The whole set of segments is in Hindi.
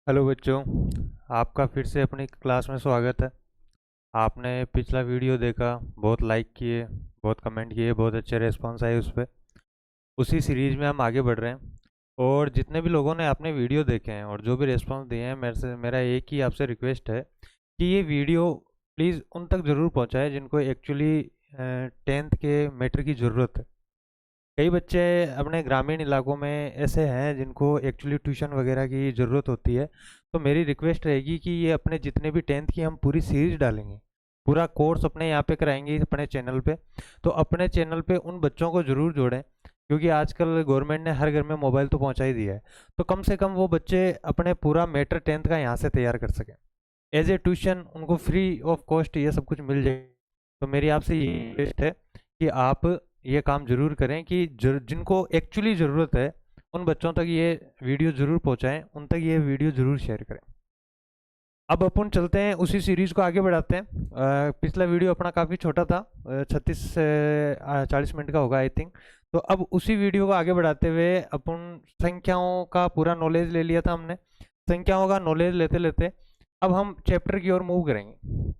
हेलो बच्चों, आपका फिर से अपनी क्लास में स्वागत है। आपने पिछला वीडियो देखा, बहुत लाइक किए, बहुत कमेंट किए, बहुत अच्छे रिस्पांस आए उस पर। उसी सीरीज में हम आगे बढ़ रहे हैं। और जितने भी लोगों ने अपने वीडियो देखे हैं और जो भी रिस्पांस दिए हैं, मेरा एक ही आपसे रिक्वेस्ट है कि ये वीडियो प्लीज़ उन तक ज़रूर पहुँचाएं जिनको एक्चुअली 10th के मैटर की ज़रूरत है। कई बच्चे अपने ग्रामीण इलाकों में ऐसे हैं जिनको एक्चुअली ट्यूशन वगैरह की ज़रूरत होती है। तो मेरी रिक्वेस्ट रहेगी कि ये अपने जितने भी 10th की हम पूरी सीरीज डालेंगे, पूरा कोर्स अपने यहाँ पे कराएंगे अपने चैनल पे। तो अपने चैनल पे उन बच्चों को ज़रूर जोड़ें, क्योंकि आजकल गवर्नमेंट ने हर घर में मोबाइल तो पहुँचा ही दिया है। तो कम से कम वो बच्चे अपने पूरा मैटर 10th का यहाँ से तैयार कर सकें। एज ए ट्यूशन उनको फ्री ऑफ कॉस्ट ये सब कुछ मिल जाए। तो मेरी आपसे ये रिक्वेस्ट है कि आप ये काम जरूर करें कि जिनको एक्चुअली ज़रूरत है उन बच्चों तक ये वीडियो ज़रूर पहुंचाएं, उन तक ये वीडियो ज़रूर शेयर करें। अब अपन चलते हैं, उसी सीरीज़ को आगे बढ़ाते हैं। पिछला वीडियो अपना काफ़ी छोटा था, 36 से 40 मिनट का होगा आई थिंक। तो अब उसी वीडियो को आगे बढ़ाते हुए अपन संख्याओं का पूरा नॉलेज ले लिया था हमने। संख्याओं का नॉलेज लेते लेते अब हम चैप्टर की ओर मूव करेंगे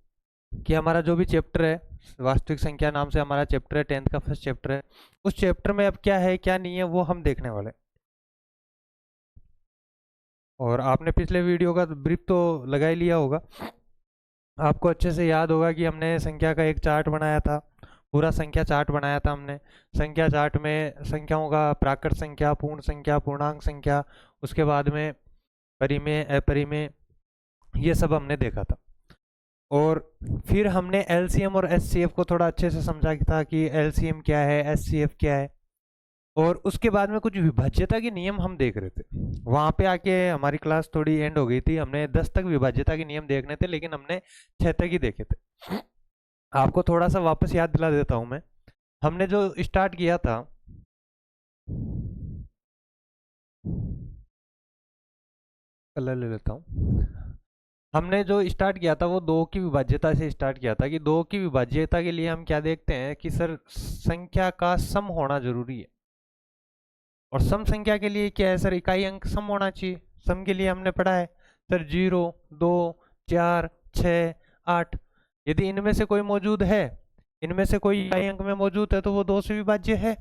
कि हमारा जो भी चैप्टर है, वास्तविक संख्या नाम से हमारा चैप्टर है, 10th का फर्स्ट चैप्टर है। उस चैप्टर में अब क्या है क्या नहीं है वो हम देखने वाले हैं। और आपने पिछले वीडियो का ब्रीफ तो लगा ही लिया होगा। आपको अच्छे से याद होगा कि हमने संख्या का एक चार्ट बनाया था, पूरा संख्या चार्ट बनाया था हमने। संख्या चार्ट में संख्याओं का प्राकृत संख्या, पूर्ण संख्या, पूर्णांक संख्या, उसके बाद में परिमेय, अपरिमेय, ये सब हमने देखा था। और फिर हमने एलसीएम और एचसीएफ को थोड़ा अच्छे से समझा था कि एलसीएम क्या है, एचसीएफ क्या है। और उसके बाद में कुछ विभाज्यता के नियम हम देख रहे थे। वहां पे आके हमारी क्लास थोड़ी एंड हो गई थी। हमने 10 तक विभाज्यता के नियम देखने थे, लेकिन हमने 6 तक ही देखे थे। आपको थोड़ा सा वापस याद दिला देता हूं मैं। हमने जो स्टार्ट किया था, कलर ले लेता हूँ। हमने जो स्टार्ट किया था वो दो की विभाज्यता से स्टार्ट किया था कि दो की विभाज्यता के लिए हम क्या देखते हैं कि सर संख्या का सम होना जरूरी है। और सम संख्या के लिए क्या है सर, इकाई अंक सम होना चाहिए। सम के लिए हमने पढ़ा है सर 0, 2, 4, 6, 8। यदि इनमें से कोई मौजूद है, इनमें से कोई इकाई अंक में मौजूद है तो वो दो से विभाज्य है,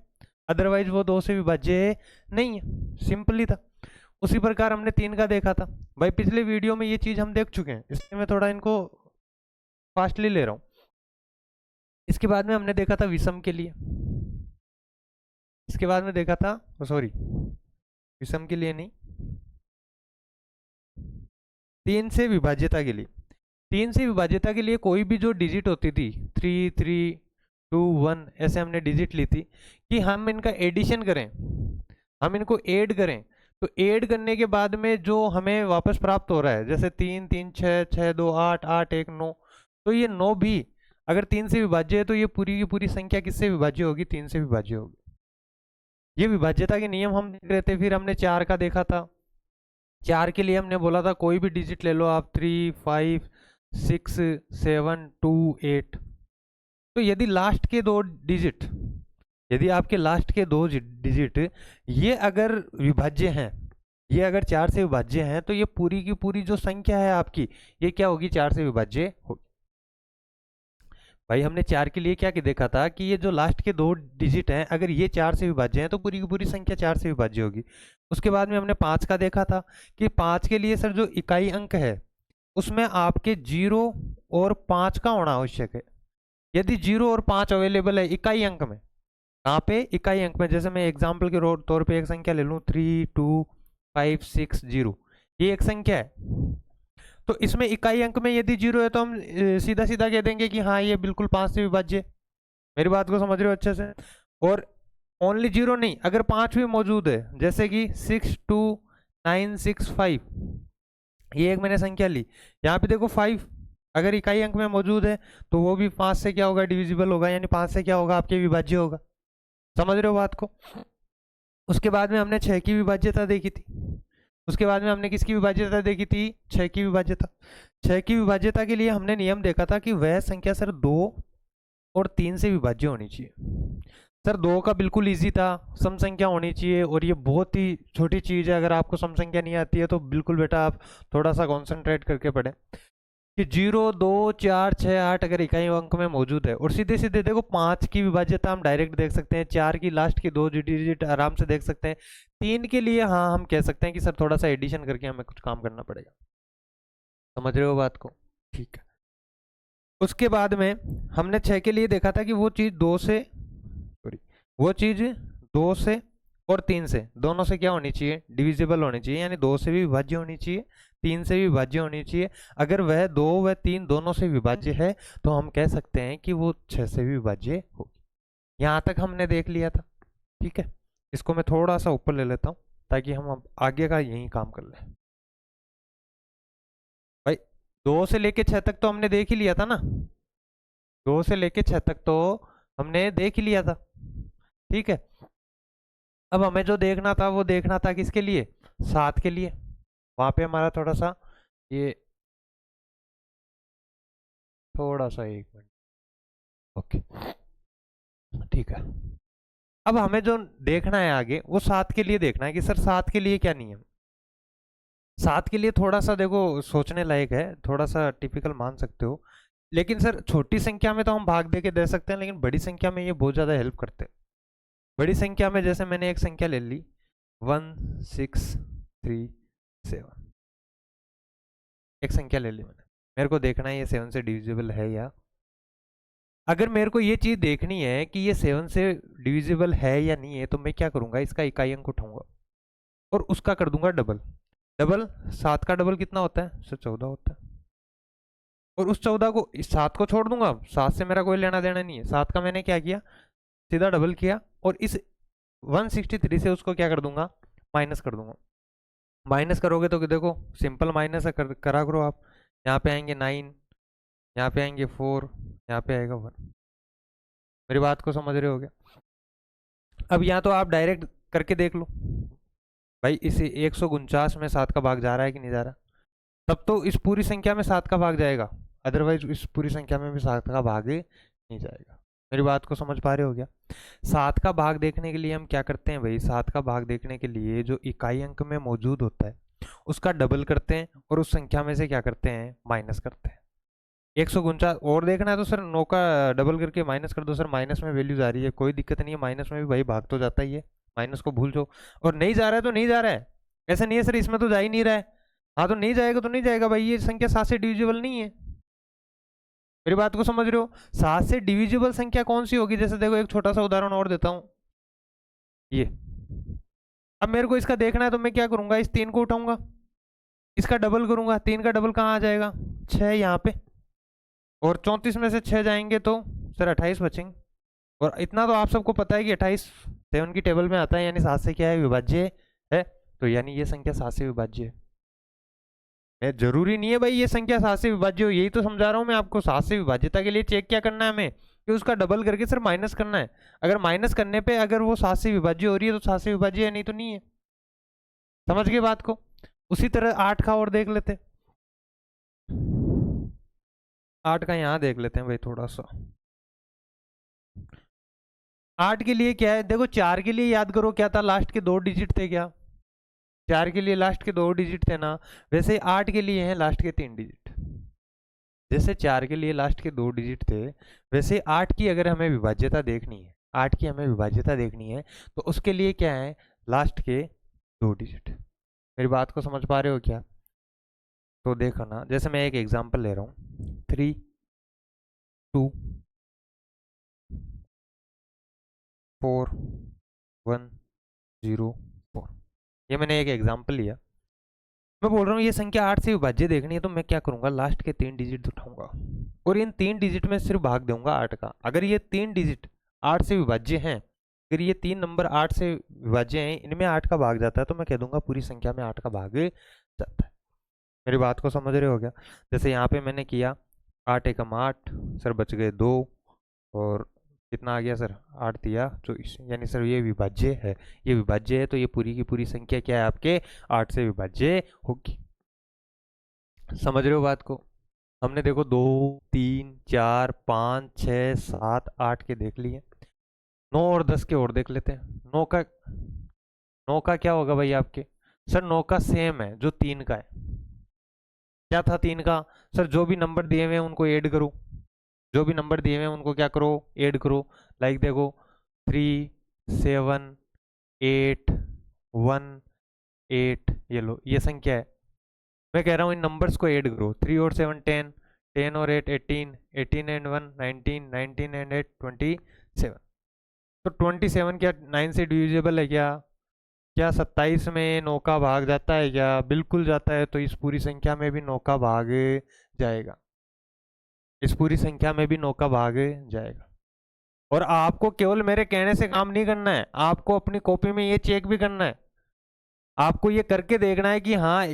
अदरवाइज वो दो से विभाज्य नहीं है। सिंपली था। उसी प्रकार हमने 3 का देखा था। भाई पिछले वीडियो में ये चीज हम देख चुके हैं, इसलिए मैं थोड़ा इनको फास्टली ले रहा हूँ। इसके बाद में हमने देखा था विषम के लिए। इसके बाद में देखा था, सॉरी, विषम के लिए नहीं, 3 से विभाज्यता के लिए। 3 से विभाज्यता के लिए कोई भी जो डिजिट होती थी, 3, 3, 2, 1, ऐसे हमने डिजिट ली थी कि हम इनका एडिशन करें, हम इनको ऐड करें। तो ऐड करने के बाद में जो हमें वापस प्राप्त हो रहा है, जैसे 3, 3, 6, 6, 2, 8, 8, 1, 9। तो ये 9 भी अगर 3 से विभाज्य है तो ये पूरी की पूरी संख्या किससे विभाज्य होगी, 3 से विभाज्य होगी। ये विभाज्यता के नियम हम देख रहे थे। फिर हमने 4 का देखा था। 4 के लिए हमने बोला था कोई भी डिजिट ले लो आप, 3, 5, 6, 7, 2, 8। तो यदि लास्ट के दो डिजिट, यदि आपके लास्ट के दो डिजिट ये अगर विभाज्य हैं, ये अगर 4 से विभाज्य हैं, तो ये पूरी की पूरी जो संख्या है आपकी, ये क्या होगी, 4 से विभाज्य होगी। भाई हमने 4 के लिए क्या देखा था कि ये जो लास्ट के दो डिजिट हैं, अगर ये 4 से विभाज्य हैं तो पूरी की पूरी संख्या 4 से विभाज्य होगी। उसके बाद में हमने 5 का देखा था कि 5 के लिए सर जो इकाई अंक है उसमें आपके 0 और 5 का होना आवश्यक है। यदि 0 और 5 अवेलेबल है इकाई अंक में, कहाँ पे, इकाई अंक में, जैसे मैं एग्जाम्पल के तौर पे एक संख्या ले लूँ 3, 2, 5, 6, 0, ये एक संख्या है। तो इसमें इकाई अंक में यदि 0 है तो हम सीधा सीधा कह देंगे कि हाँ ये बिल्कुल 5 से विभाज्य है। मेरी बात को समझ रहे हो अच्छे से। और ओनली 0 नहीं, अगर 5 भी मौजूद है, जैसे कि 6, 2, 9, 6, 5, ये एक मैंने संख्या ली। यहाँ पे देखो 5 अगर इकाई अंक में मौजूद है तो वो भी 5 से क्या होगा, डिविजिबल होगा, यानी 5 से क्या होगा, आपके विभाज्य होगा। समझ रहे हो बात को। उसके बाद में हमने 6 की विभाज्यता देखी थी। उसके बाद में हमने किसकी विभाज्यता देखी थी, 6 की विभाज्यता। 6 की विभाज्यता के लिए हमने नियम देखा था कि वह संख्या सर 2 और 3 से विभाज्य होनी चाहिए। सर 2 का बिल्कुल इजी था, सम संख्या होनी चाहिए, और ये बहुत ही छोटी चीज़ है। अगर आपको सम संख्या नहीं आती है तो बिल्कुल बेटा आप थोड़ा सा कॉन्सेंट्रेट करके पढ़ें कि 0 2 4 6 8 अगर इकाई अंक में मौजूद है, और सीधे सीधे देखो 5 की विभाज्यता हम डायरेक्ट देख सकते हैं, 4 की लास्ट की 2 डिजिट आराम से देख सकते हैं, 3 के लिए हाँ हम कह सकते हैं कि सर थोड़ा सा एडिशन करके हमें कुछ काम करना पड़ेगा। समझ रहे हो बात को? ठीक है। उसके बाद में हमने 6 के लिए देखा था कि वो चीज़ 2 से, सॉरी, वो चीज़ 2 से और 3 से, दोनों से क्या होनी चाहिए? डिविजिबल होनी चाहिए, यानी 2 से भी विभाज्य होनी चाहिए, 3 से भी विभाज्य होनी चाहिए। अगर वह 2 व 3 दोनों से विभाज्य है तो हम कह सकते हैं कि वो 6 से भी विभाज्य होगी। यहाँ तक हमने देख लिया था। ठीक है, इसको मैं थोड़ा सा ऊपर ले लेता हूँ ताकि हम अब आगे का यही काम कर लें। भाई 2 से लेके 6 तक तो हमने देख ही लिया था ना, 2 से लेके 6 तक तो हमने देख ही लिया था। ठीक है, अब हमें जो देखना था वो देखना था किसके लिए? 7 के लिए। वहां पे हमारा थोड़ा सा ये, थोड़ा सा 1 मिनट, ओके, ठीक है। अब हमें जो देखना है आगे वो 7 के लिए देखना है कि सर 7 के लिए क्या नियम। 7 के लिए थोड़ा सा देखो सोचने लायक है, थोड़ा सा टिपिकल मान सकते हो, लेकिन सर छोटी संख्या में तो हम भाग दे के दे सकते हैं, लेकिन बड़ी संख्या में ये बहुत ज़्यादा हेल्प करते हैं। बड़ी संख्या में जैसे मैंने एक संख्या ले ली 1637, एक संख्या ले ली मैंने, मेरे को देखना है ये 7 से डिविजिबल है या, अगर मेरे को ये चीज़ देखनी है कि ये 7 से डिविजिबल है या नहीं है, तो मैं क्या करूँगा, इसका इकाई अंक उठाऊंगा और उसका कर दूंगा डबल। डबल 7 का डबल कितना होता है सर? 14 होता है। और उस 14 को, इस 7 को छोड़ दूंगा, 7 से मेरा कोई लेना देना नहीं है। 7 का मैंने क्या किया, सीधा डबल किया, और इस 163 से उसको क्या कर दूंगा, माइनस कर दूंगा। माइनस करोगे तो देखो सिंपल माइनस करा करो आप। यहाँ पे आएंगे 9, यहाँ पे आएंगे 4, यहाँ पे आएगा 1। मेरी बात को समझ रहे हो क्या? अब यहाँ तो आप डायरेक्ट करके देख लो भाई, इस 149 में 7 का भाग जा रहा है कि नहीं जा रहा, तब तो इस पूरी संख्या में 7 का भाग जाएगा, अदरवाइज इस पूरी संख्या में भी 7 का भाग नहीं जाएगा। मेरी बात को समझ पा रहे हो क्या? 7 का भाग देखने के लिए हम क्या करते हैं भाई, 7 का भाग देखने के लिए जो इकाई अंक में मौजूद होता है उसका डबल करते हैं, और उस संख्या में से क्या करते हैं, माइनस करते हैं। 149 और देखना है तो सर 9 का डबल करके माइनस कर दो। सर माइनस में वैल्यू जा रही है, कोई दिक्कत नहीं है, माइनस में भी भाई भाग तो जाता ही है, माइनस को भूल जाओ। और नहीं जा रहा है तो नहीं जा रहा है, ऐसा नहीं है सर इसमें तो जा ही नहीं रहा है, हाँ तो नहीं जाएगा तो नहीं जाएगा भाई, ये संख्या 7 से डिविजिबल नहीं है। मेरी बात को समझ रहे हो? 7 से डिविजिबल संख्या कौन सी होगी? जैसे देखो एक छोटा सा उदाहरण और देता हूं, ये, अब मेरे को इसका देखना है तो मैं क्या करूंगा, इस 3 को उठाऊंगा, इसका डबल करूंगा, 3 का डबल कहाँ आ जाएगा, 6 यहाँ पे, और 34 में से 6 जाएंगे तो सर 28 बचेंगे। और इतना तो आप सबको पता है कि 28 7 की टेबल में आता है, यानी 7 से क्या है, विभाज्य है। तो यानी ये संख्या 7 से विभाज्य है। जरूरी नहीं है भाई ये संख्या 7 से विभाज्य हो, यही तो समझा रहा हूँ मैं आपको। 7 से विभाज्यता के लिए चेक क्या करना है हमें, कि उसका डबल करके सर माइनस करना है। अगर माइनस करने पे अगर वो 7 से विभाज्य हो रही है तो 7 से विभाज्य है, नहीं तो नहीं है। समझ गए बात को? उसी तरह 8 का और देख लेते, 8 का यहाँ देख लेते हैं भाई थोड़ा सा। 8 के लिए क्या है, देखो 4 के लिए याद करो क्या था, लास्ट के 2 डिजिट थे क्या? 4 के लिए लास्ट के 2 डिजिट थे ना, वैसे 8 के लिए हैं लास्ट के 3 डिजिट। जैसे 4 के लिए लास्ट के 2 डिजिट थे, वैसे 8 की अगर हमें विभाज्यता देखनी है, 8 की हमें विभाज्यता देखनी है, तो उसके लिए क्या है, लास्ट के 2 डिजिट। मेरी बात को समझ पा रहे हो क्या? तो देखो ना, जैसे मैं एक एग्जांपल ले रहा हूँ, 3 2 4 1 0 4, ये मैंने एक एग्जांपल लिया। मैं बोल रहा हूँ ये संख्या 8 से विभाज्य देखनी है, तो मैं क्या करूंगा, लास्ट के 3 डिजिट उठाऊंगा और इन 3 डिजिट में सिर्फ भाग दूंगा 8 का। अगर ये 3 डिजिट 8 से विभाज्य हैं, अगर ये 3 नंबर 8 से विभाज्य हैं, इनमें 8 का भाग जाता है, तो मैं कह दूंगा पूरी संख्या में 8 का भाग जाता है। मेरी बात को समझ रहे हो क्या? जैसे यहाँ पे मैंने किया 8 एकम 8, सर बच गए 2, और कितना आ गया सर, 8 दिया 24, यानी सर ये विभाज्य है। ये विभाज्य है तो ये पूरी की पूरी संख्या क्या है आपके, 8 से विभाज्य होगी। समझ रहे हो बात को? हमने देखो 2 3 4 5 6 7 8 के देख लिए। 9 और 10 के और देख लेते हैं। 9 का क्या होगा भाई आपके? सर 9 का सेम है जो 3 का है। क्या था 3 का? सर जो भी नंबर दिए हुए हैं उनको ऐड करो, जो भी नंबर दिए हुए हैं उनको क्या करो, ऐड करो। लाइक देखो 3 7 8 1 8, ये लो ये संख्या है। मैं कह रहा हूँ इन नंबर्स को ऐड करो, 3 और 7 10, 10 और 8 18, 18 एंड 1 19, 19 एंड 8 27। तो 27 क्या 9 से डिविजिबल है क्या? क्या 27 में 9 का भाग जाता है क्या? बिल्कुल जाता है। तो इस पूरी संख्या में भी 9 का भाग जाएगा, इस पूरी संख्या में भी 9 का भाग जाएगा। और आपको केवल मेरे कहने से काम नहीं करना है, आपको अपनी कॉपी में ये चेक भी करना है। आपको ये करके देखना है कि हाँ,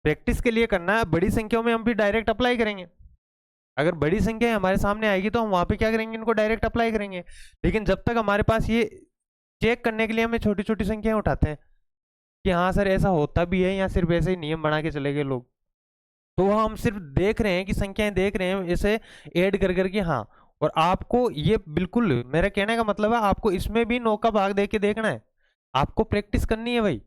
प्रैक्टिस के लिए करना है। बड़ी संख्याओं में हम भी डायरेक्ट अप्लाई करेंगे। अगर बड़ी संख्या हमारे सामने आएगी तो हम वहां पे क्या करेंगे, इनको डायरेक्ट अप्लाई करेंगे। लेकिन जब तक हमारे पास ये चेक करने के लिए हमें छोटी छोटी संख्याएं उठाते हैं कि हाँ सर ऐसा होता भी है या सिर्फ ऐसे ही नियम बना के चले गए लोग, तो हम सिर्फ देख रहे हैं कि संख्याएं देख रहे हैं ऐसे ऐड कर करके। हाँ, और आपको ये बिल्कुल मेरा कहने का मतलब है आपको इसमें भी 9 का भाग दे के देखना है। आपको प्रैक्टिस करनी है भाई।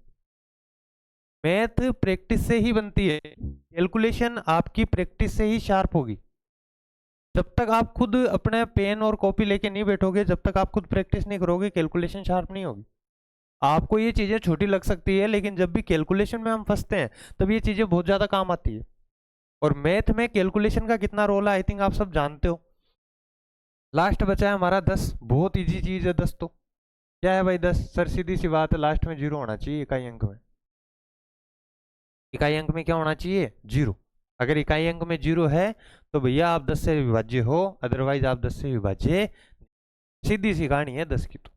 मैथ प्रैक्टिस से ही बनती है, कैलकुलेशन आपकी प्रैक्टिस से ही शार्प होगी। जब तक आप खुद अपने पेन और कॉपी लेके नहीं बैठोगे, जब तक आप खुद प्रैक्टिस नहीं करोगे, कैलकुलेशन शार्प नहीं होगी। आपको ये चीज़ें छोटी लग सकती है, लेकिन जब भी कैलकुलेशन में हम फंसते हैं तब ये चीज़ें बहुत ज़्यादा काम आती है। और मैथ में कैलकुलेशन का कितना रोल है आई थिंक आप सब जानते हो। लास्ट बचा है हमारा 10। बहुत इजी चीज़ है 10। तो क्या है भाई 10? सर सीधी सी बात है, लास्ट में जीरो होना चाहिए इकाई अंक में। इकाई अंक में क्या होना चाहिए? जीरो। अगर इकाई अंक में जीरो है तो भैया आप 10 से विभाज्य हो, अदरवाइज आप 10 से विभाज्य। सीधी सी कहानी है 10 की। तो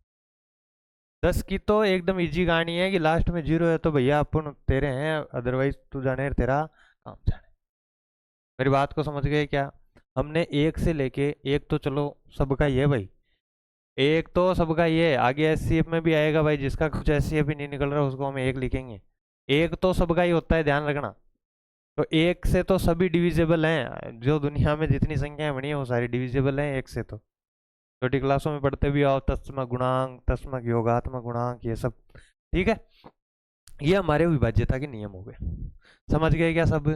10 की तो एकदम इजी कहानी है कि लास्ट में जीरो है तो भैया अपन तेरे हैं, अदरवाइज तू जाने तेरा काम जाने। मेरी बात को समझ गए क्या? हमने एक से लेके, एक तो चलो सबका ही है भाई, एक तो सबका ही है। आगे एससीएफ में भी आएगा भाई, जिसका कुछ एससीएफ ही नहीं निकल रहा उसको हम एक लिखेंगे। एक तो सबका ही होता है, ध्यान रखना। तो एक से तो सभी डिविजिबल हैं, जो दुनिया में जितनी संख्याएं बनी है वो सारी डिविजिबल हैं एक से। तो छोटी क्लासों में पढ़ते भी आओ, तस्मक गुणांक, तस्मक योगात्मक गुणांक, ये सब ठीक है। ये हमारे विभाज्यता के नियम हो गए। समझ गए क्या सब?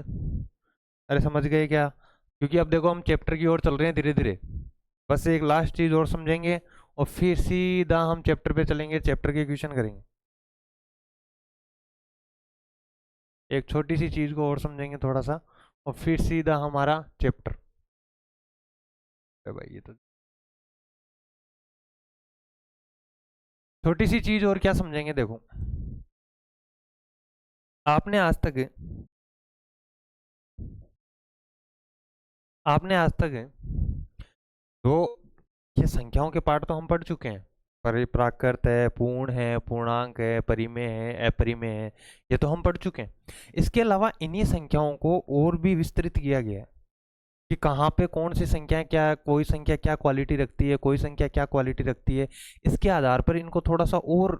अरे समझ गए क्या? क्योंकि अब देखो हम चैप्टर की ओर चल रहे हैं धीरे धीरे। बस एक लास्ट चीज और समझेंगे और फिर सीधा हम चैप्टर पे चलेंगे, चैप्टर के क्वेश्चन करेंगे। एक छोटी सी चीज को और समझेंगे थोड़ा सा और फिर सीधा हमारा चैप्टर। भाई ये तो छोटी सी चीज और क्या समझेंगे, देखो आपने आज तक आपने आज तक दो, ये संख्याओं के पार्ट तो हम पढ़ चुके हैं। परिप्राकृत है, पूर्ण है, पूर्णांक है, परिमेय है, अपरिमेय है, ये तो हम पढ़ चुके हैं। इसके अलावा इन्हीं संख्याओं को और भी विस्तृत किया गया है कि कहाँ पे कौन सी संख्या, क्या कोई संख्या क्या क्वालिटी रखती है, कोई संख्या क्या क्वालिटी रखती है। इसके आधार पर इनको थोड़ा सा और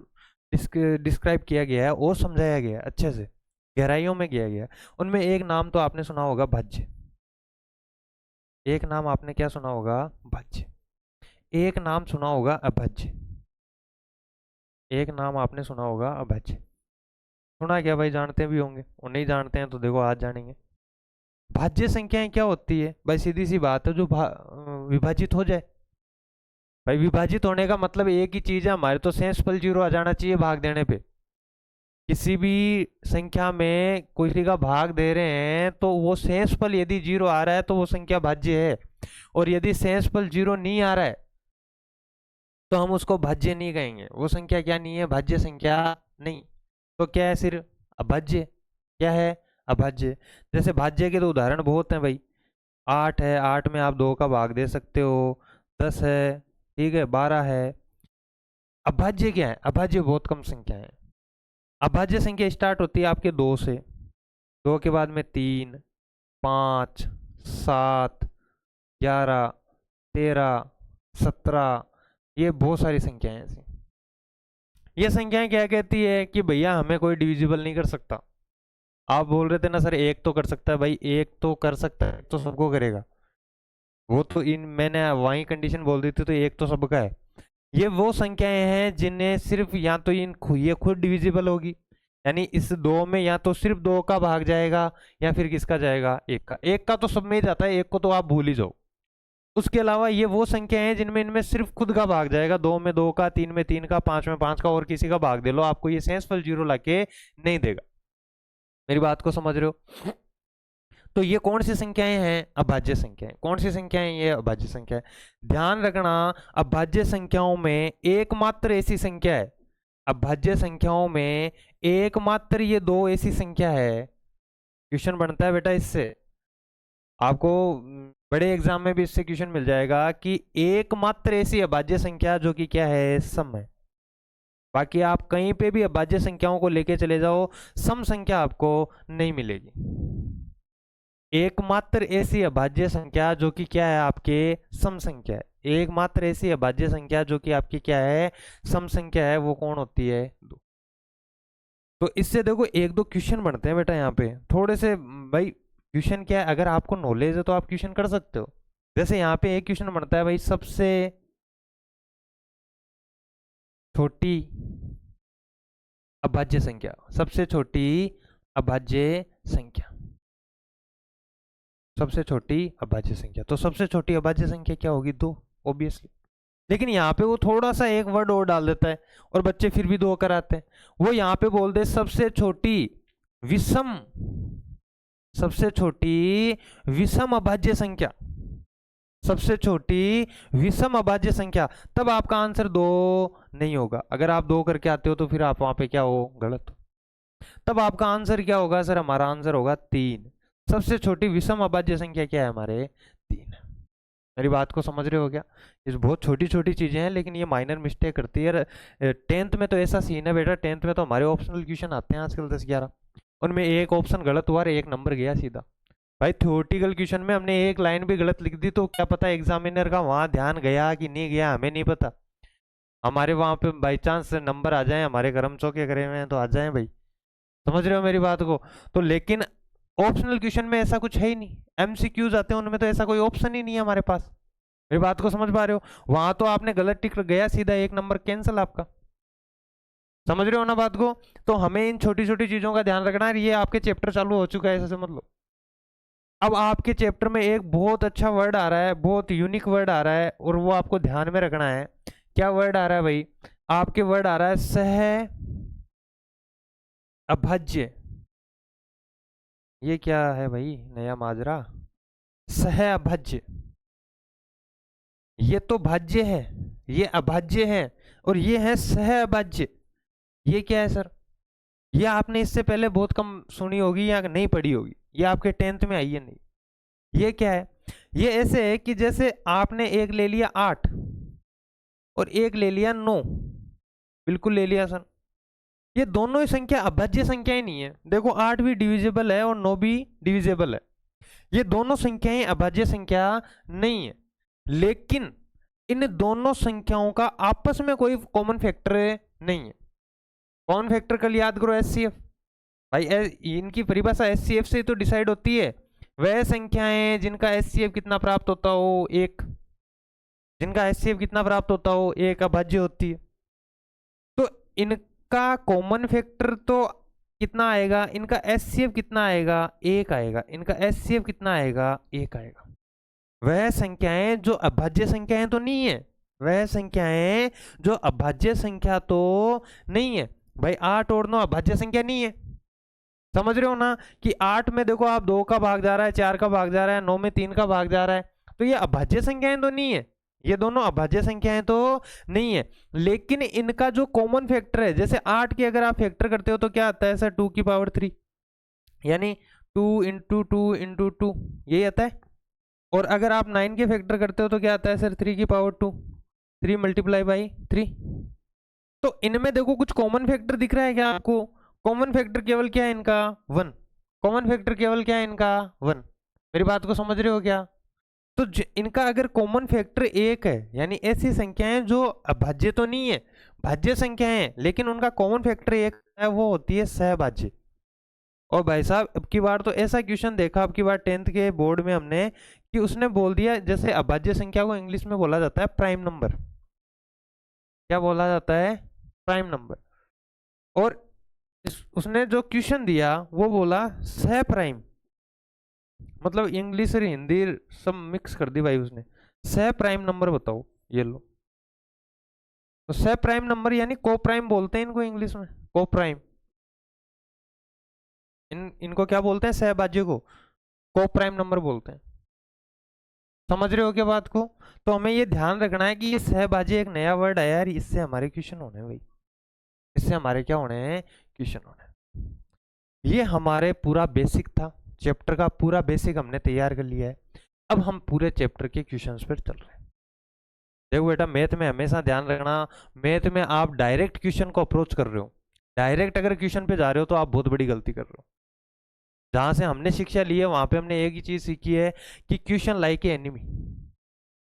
डिस्क्राइब किया गया है और समझाया गया है, अच्छे से गहराइयों में किया गया है। उनमें एक नाम तो आपने सुना होगा, भाज्य। एक नाम आपने क्या सुना होगा? भाज्य। एक नाम सुना होगा अभाज्य। एक नाम आपने सुना होगा अभाज्य। सुना क्या भाई? जानते भी होंगे, और नहीं जानते हैं तो देखो आज जानेंगे। भाज्य संख्याएं क्या होती है भाई? सीधी सी बात है, जो विभाजित हो जाए। भाई विभाजित होने का मतलब एक ही चीज है हमारे, तो शेष फल जीरो आ जाना चाहिए भाग देने पे। किसी भी संख्या में किसी का भाग दे रहे हैं तो वो शेष फल यदि जीरो आ रहा है तो वो संख्या भाज्य है। और यदि शेष फल जीरो नहीं आ रहा है तो हम उसको भाज्य नहीं कहेंगे। वो संख्या क्या नहीं है? भाज्य संख्या नहीं। तो क्या है? सिर्फ अभाज्य। क्या है? अभाज्य। जैसे भाज्य के तो उदाहरण बहुत हैं भाई। 8 है, 8 में आप 2 का भाग दे सकते हो। 10 है, ठीक है, 12 है। अभाज्य क्या है? अभाज्य बहुत कम संख्या है। अभाज्य संख्या स्टार्ट होती है आपके 2 से, 2 के बाद में 3, 5, 7, 11, 13, 17, ये बहुत सारी संख्याएं हैं ऐसी। ये संख्याएं क्या कहती है कि भैया हमें कोई डिविजिबल नहीं कर सकता। आप बोल रहे थे ना सर एक तो कर सकता है, भाई एक तो कर सकता है तो सबको करेगा। वो तो इन मैंने वही कंडीशन बोल दी थी, तो एक तो सबका है। ये वो संख्याएं हैं जिन्हें सिर्फ या तो ये खुद डिविजिबल होगी, यानी इस दो में या तो सिर्फ दो का भाग जाएगा या फिर किसका जाएगा, एक का तो सब में ही जाता है, एक को तो आप भूल ही जाओ। उसके अलावा ये वो संख्या है जिनमें इनमें सिर्फ खुद का भाग जाएगा, दो में दो का, तीन में तीन का, पांच में पांच का, और किसी का भाग दे लो, आपको ये सेंसफुल जीरो लाके नहीं देगा। मेरी बात को समझ रहे हो? तो ये कौन सी संख्याएं हैं? अभाज्य संख्याएं। कौन सी संख्याएं? ये अभाज्य संख्या है। ध्यान रखना, अभाज्य संख्याओं में एकमात्र ऐसी संख्या है, अभाज्य संख्याओं में एकमात्र ये दो ऐसी संख्या है। क्वेश्चन बनता है बेटा इससे, आपको बड़े एग्जाम में भी इससे क्वेश्चन मिल जाएगा कि एकमात्र ऐसी अभाज्य संख्या जो कि क्या है, सम है। बाकी आप कहीं पे भी अभाज्य संख्याओं को लेके चले जाओ, सम संख्या आपको नहीं मिलेगी। एकमात्र ऐसी अभाज्य संख्या जो कि क्या है, आपके सम संख्या है। एकमात्र ऐसी अभाज्य संख्या जो कि आपकी क्या है, सम संख्या है, वो कौन होती है? दो। तो इससे देखो एक दो क्वेश्चन बनते हैं बेटा यहाँ पे थोड़े से। भाई क्वेश्चन क्या है, अगर आपको नॉलेज है तो आप क्वेश्चन कर सकते हो। जैसे यहाँ पे एक क्वेश्चन बनता है, भाई सबसे छोटी अभाज्य संख्या, सबसे छोटी अभाज्य संख्या, सबसे छोटी अभाज्य संख्या। तो सबसे छोटी अभाज्य संख्या क्या होगी? दो, ऑब्वियसली। लेकिन यहाँ पे वो थोड़ा सा एक वर्ड और डाल देता है और बच्चे फिर भी दो कराते हैं। वो यहाँ पे बोल दे सबसे छोटी विषम, सबसे छोटी विषम अभाज्य संख्या, सबसे छोटी विषम अभाज्य संख्या, तब आपका आंसर दो नहीं होगा। अगर आप दो करके आते हो तो फिर आप वहां पे क्या हो, गलत। तब आपका आंसर क्या होगा सर? हमारा आंसर होगा तीन। सबसे छोटी विषम अभाज्य संख्या क्या है हमारे? तीन। मेरी बात को समझ रहे हो क्या? ये बहुत छोटी छोटी चीजें हैं लेकिन ये माइनर मिस्टेक करती है। टेंथ में तो ऐसा सीन है बेटा, टेंथ में तो हमारे ऑप्शनल क्वेश्चन आते हैं आजकल 10-11, उनमें एक ऑप्शन गलत हुआ और एक नंबर गया सीधा। भाई थ्योरेटिकल क्वेश्चन में हमने एक लाइन भी गलत लिख दी तो क्या पता एग्जामिनर का वहां ध्यान गया कि नहीं गया, हमें नहीं पता। हमारे वहां पे बाई चांस नंबर आ जाए, हमारे कर्म चौके करे हुए हैं तो आ जाए भाई। समझ रहे हो मेरी बात को? तो लेकिन ऑप्शनल क्वेश्चन में ऐसा कुछ है ही नहीं, एमसीक्यूज आते हैं उनमें तो ऐसा कोई ऑप्शन ही नहीं है हमारे पास। मेरी बात को समझ पा रहे हो? वहां तो आपने गलत टिक गया, सीधा एक नंबर कैंसिल आपका। समझ रहे हो ना बात को? तो हमें इन छोटी छोटी चीजों का ध्यान रखना है। ये आपके चैप्टर चालू हो चुका है, ऐसे समझ लो। अब आपके चैप्टर में एक बहुत अच्छा वर्ड आ रहा है, बहुत यूनिक वर्ड आ रहा है, और वो आपको ध्यान में रखना है। क्या वर्ड आ रहा है भाई? आपके वर्ड आ रहा है सह अभाज्य। ये क्या है भाई, नया माजरा? सह अभाज्य। ये तो भाज्य है, ये अभाज्य है, और ये है सह अभाज्य। ये क्या है सर? ये आपने इससे पहले बहुत कम सुनी होगी या नहीं पढ़ी होगी, ये आपके टेंथ में आई है नहीं। ये क्या है? ये ऐसे है कि जैसे आपने एक ले लिया 8 और एक ले लिया 9, बिल्कुल ले लिया सर। ये दोनों ही संख्या अभाज्य संख्याएं नहीं है। देखो 8 भी डिविजिबल है और 9 भी डिविजिबल है, ये दोनों संख्याएं अभाज्य संख्या नहीं है। लेकिन इन दोनों संख्याओं का आपस में कोई कॉमन फैक्टर नहीं है। कॉमन फैक्टर कल याद करो, एचसीएफ। भाई इनकी परिभाषा एचसीएफ से तो डिसाइड होती है। वह संख्याएं जिनका एचसीएफ कितना प्राप्त होता हो, एक, जिनका एचसीएफ कितना प्राप्त होता हो, एक, अभाज्य होती है। तो इनका कॉमन फैक्टर तो कितना आएगा? इनका एचसीएफ कितना आएगा? एक आएगा। इनका एचसीएफ कितना आएगा? एक आएगा। वह संख्याएं जो अभाज्य संख्याएं तो नहीं है, वह संख्याएं जो अभाज्य संख्या तो नहीं है। भाई 8 और 9 अभाज्य संख्या नहीं है। समझ रहे हो ना कि 8 में देखो आप 2 का भाग जा रहा है, 4 का भाग जा रहा है, 9 में 3 का भाग जा रहा है, तो ये अभाज्य संख्याएं तो नहीं है, ये दोनों अभाज्य संख्याएं तो नहीं है। लेकिन इनका जो कॉमन फैक्टर है, जैसे 8 की अगर आप फैक्टर करते हो तो क्या आता है सर? 2 की पावर 3, यानी 2 इंटू 2 इंटू 2, यही आता है। और अगर आप 9 के फैक्टर करते हो तो क्या आता है सर? 3 की पावर 2, 3 मल्टीप्लाई बाई 3। तो इनमें देखो कुछ कॉमन फैक्टर दिख रहा है क्या आपको? कॉमन फैक्टर केवल क्या है इनका? 1। कॉमन फैक्टर केवल क्या है इनका? 1। मेरी बात को समझ रहे हो क्या? तो इनका अगर कॉमन फैक्टर 1 है, यानी ऐसी संख्याएं जो अभाज्य तो नहीं है, भाज्य संख्याएं हैं, लेकिन उनका कॉमन फैक्टर 1 है, वो होती है सहभाज्य। और भाई साहब अब की बार तो ऐसा क्वेश्चन देखा, अब की बार 10th के बोर्ड में हमने, कि उसने बोल दिया जैसे अभाज्य संख्या को इंग्लिश में बोला जाता है प्राइम नंबर। क्या बोला जाता है, प्राइम नंबर। और उसने जो क्वेश्चन दिया वो बोला सह प्राइम, मतलब इंग्लिश और हिंदी सब मिक्स कर दी भाई उसने। सह प्राइम नंबर बताओ, ये लो। तो सह प्राइम नंबर यानी को प्राइम बोलते हैं इनको इंग्लिश में, को प्राइम। इनको क्या बोलते हैं, सहभाज्य को प्राइम नंबर बोलते हैं। समझ रहे हो क्या बात को? तो हमें ये ध्यान रखना है कि ये सहभाज्य एक नया वर्ड आया यार, इससे हमारे क्वेश्चन होने हैं भाई, इससे हमारे क्या होने हैं, क्वेश्चन होने हैं। ये हमारे पूरा बेसिक था, चैप्टर का पूरा बेसिक हमने तैयार कर लिया है। अब हम पूरे चैप्टर के क्वेश्चंस पर चल रहे हैं। देखो बेटा, मैथ में हमेशा ध्यान रखना, मैथ में आप डायरेक्ट क्वेश्चन को अप्रोच कर रहे हो, डायरेक्ट अगर क्वेश्चन पे जा रहे हो तो आप बहुत बड़ी गलती कर रहे हो। जहां से हमने शिक्षा ली है वहां पे हमने एक ही चीज सीखी है कि question like a enemy,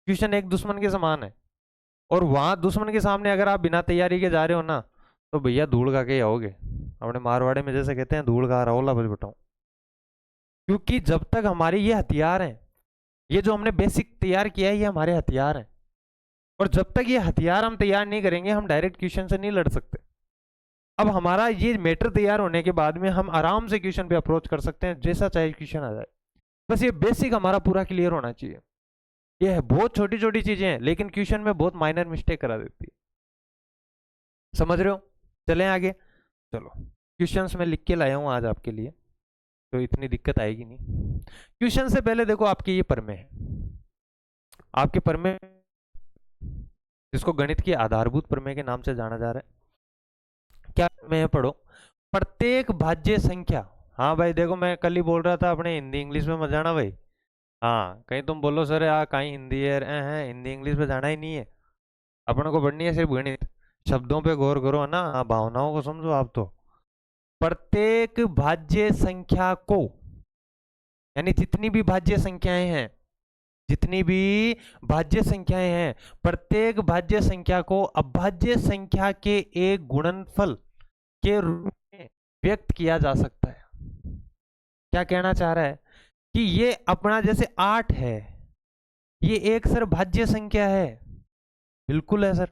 question एक दुश्मन के समान है। और वहां दुश्मन के सामने अगर आप बिना तैयारी के जा रहे हो ना, तो भैया धूल खा के ही आओगे। अपने मारवाड़े में जैसे कहते हैं, धूल खा रहा हो बज बताऊं। क्योंकि जब तक हमारे ये हथियार हैं, ये जो हमने बेसिक तैयार किया है, ये हमारे हथियार हैं। और जब तक ये हथियार हम तैयार नहीं करेंगे, हम डायरेक्ट क्वेश्चन से नहीं लड़ सकते। अब हमारा ये मैटर तैयार होने के बाद में हम आराम से क्वेश्चन पे अप्रोच कर सकते हैं, जैसा चाहे क्वेश्चन आ जाए। बस ये बेसिक हमारा पूरा क्लियर होना चाहिए। ये है बहुत छोटी छोटी चीजें हैं, लेकिन क्वेश्चन में बहुत माइनर मिस्टेक करा देती है। समझ रहे हो? चलें आगे। चलो, क्वेश्चंस में लिख के लाया हूं आज आपके लिए, तो इतनी दिक्कत आएगी नहीं। क्वेश्चन से पहले देखो, आपके ये प्रमेय है, आपके प्रमेय जिसको गणित की आधारभूत प्रमेय के नाम से जाना जा रहा है। क्या प्रमेय है, पढ़ो। प्रत्येक भाज्य संख्या, हाँ भाई देखो, मैं कल ही बोल रहा था अपने हिंदी इंग्लिश में मत जाना भाई। हाँ, कहीं तुम बोलो सर यार कहीं हिंदी है हिंदी इंग्लिश में जाना ही नहीं है। अपन को पढ़नी है सिर्फ गणित, शब्दों पे गौर करो है ना, भावनाओं को समझो आप तो। प्रत्येक भाज्य संख्या को, यानी जितनी भी भाज्य संख्याएं हैं, जितनी भी भाज्य संख्याएं हैं, प्रत्येक भाज्य संख्या को अभाज्य संख्या के एक गुणनफल के रूप में व्यक्त किया जा सकता है। क्या कहना चाह रहा है कि ये अपना जैसे 8 है, ये एक सर भाज्य संख्या है। बिल्कुल है सर,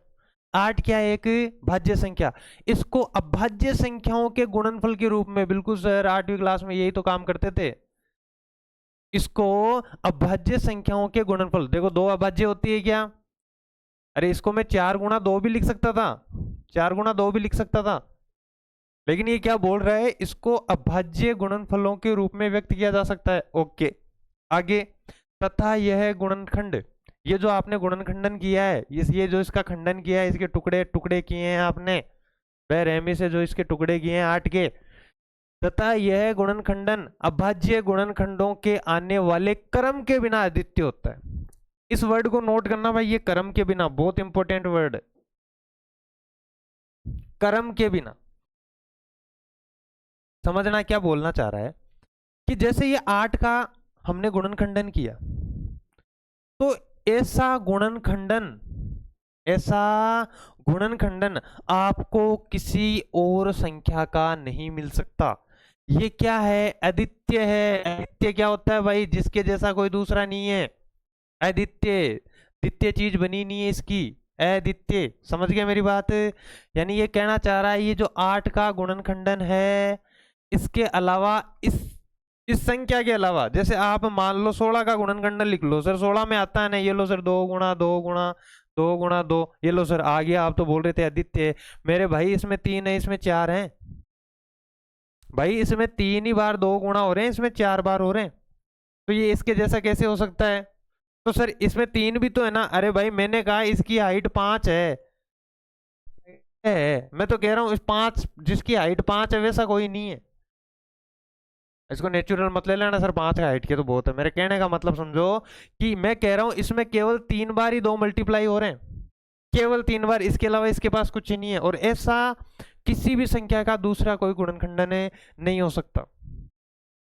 8 क्या है, एक भाज्य संख्या। इसको अभाज्य संख्याओं के गुणनफल के रूप में, बिल्कुल सर 8वीं क्लास में यही तो काम करते थे। इसको अभाज्य संख्याओं के गुणनफल, देखो दो अभाज्य होती है क्या, अरे इसको मैं 4 गुणा 2 भी लिख सकता था, 4 गुणा 2 भी लिख सकता था। लेकिन ये क्या बोल रहा है, इसको अभाज्य गुणनफलों के रूप में व्यक्त किया जा सकता है। ओके, आगे। तथा यह गुणनखंड, ये जो आपने गुणनखंडन किया है, ये जो इसका खंडन किया है, इसके टुकड़े टुकड़े किए हैं आपने बेरहमी से, जो इसके टुकड़े किए हैं 8 के, तथा यह गुणनखंडन अभाज्य गुणनखंडों के आने वाले क्रम के बिना अद्वितीय होता है। इस वर्ड को नोट करना भाई, ये क्रम के बिना बहुत इंपॉर्टेंट वर्ड है, क्रम के बिना। समझना क्या बोलना चाह रहा है कि जैसे ये 8 का हमने गुणनखंडन किया, तो ऐसा गुणनखंडन, ऐसा गुणनखंडन आपको किसी और संख्या का नहीं मिल सकता। ये क्या है, अद्वितीय है। अद्वितीय क्या होता है भाई, जिसके जैसा कोई दूसरा नहीं है। अद्वितीय, द्वितीय चीज बनी नहीं है इसकी, अद्वितीय। समझ गए मेरी बात? यानी ये कहना चाह रहा है, ये जो 8 का गुणनखंडन है, इसके अलावा इस संख्या के अलावा, जैसे आप मान लो 16 का गुणनखंडन लिख लो सर, 16 में आता है ना, ये लो सर 2 गुणा 2 गुणा 2 गुणा 2, ये लो सर आ गया। आप तो बोल रहे थे अद्वितीय, मेरे भाई इसमें 3 है, इसमें 4 है भाई, इसमें 3 ही बार 2 गुणा हो रहे हैं, इसमें 4 बार हो रहे हैं, तो ये इसके जैसा कैसे हो सकता है? तो सर इसमें 3 भी तो है ना। अरे भाई मैंने कहा इसकी हाइट 5 है, मैं तो कह रहा हूं इस 5, जिसकी हाइट 5 है वैसा कोई नहीं है। इसको नेचुरल मत ले लेना सर, 5 हाइट के तो बहुत है। मेरे कहने का मतलब समझो कि मैं कह रहा हूं इसमें केवल 3 बार ही 2 मल्टीप्लाई हो रहे हैं, केवल 3 बार, इसके अलावा इसके पास कुछ ही नहीं है। और ऐसा किसी भी संख्या का दूसरा कोई गुणनखंडन नहीं हो सकता।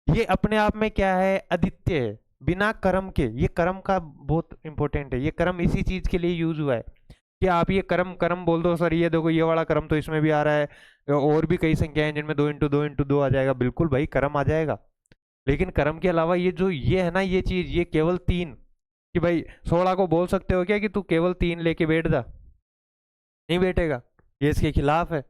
ये अपने आप में क्या है, अद्वितीय है, बिना क्रम के। ये क्रम का बहुत इंपॉर्टेंट है, ये क्रम इसी चीज के लिए यूज हुआ है कि आप ये क्रम क्रम बोल दो सर, ये देखो ये वाला क्रम तो इसमें भी आ रहा है, और भी कई संख्याएं जिनमें 2 इंटू 2 इंटू 2 आ जाएगा। बिल्कुल भाई क्रम आ जाएगा, लेकिन क्रम के अलावा ये जो ये है ना, ये चीज, ये केवल 3, कि भाई 16 को बोल सकते हो क्या कि तू केवल 3 लेके बैठ जा, नहीं बैठेगा, ये इसके खिलाफ है।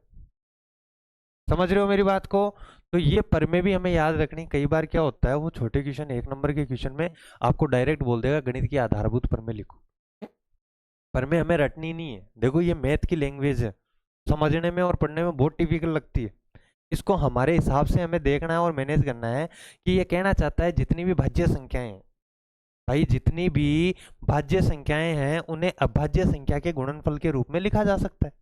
समझ रहे हो मेरी बात को? तो ये प्रमेय भी हमें याद रखनी। कई बार क्या होता है, वो छोटे क्वेश्चन, 1 नंबर के क्वेश्चन में आपको डायरेक्ट बोल देगा गणित की आधारभूत प्रमेय लिखो। प्रमेय हमें रटनी नहीं है। देखो ये मैथ की लैंग्वेज है, समझने में और पढ़ने में बहुत टिपिकल लगती है। इसको हमारे हिसाब से हमें देखना है और मैनेज करना है कि ये कहना चाहता है जितनी भी भाज्य संख्याएं हैं भाई, जितनी भी भाज्य संख्याएं हैं उन्हें अभाज्य संख्या के गुणनफल के रूप में लिखा जा सकता है।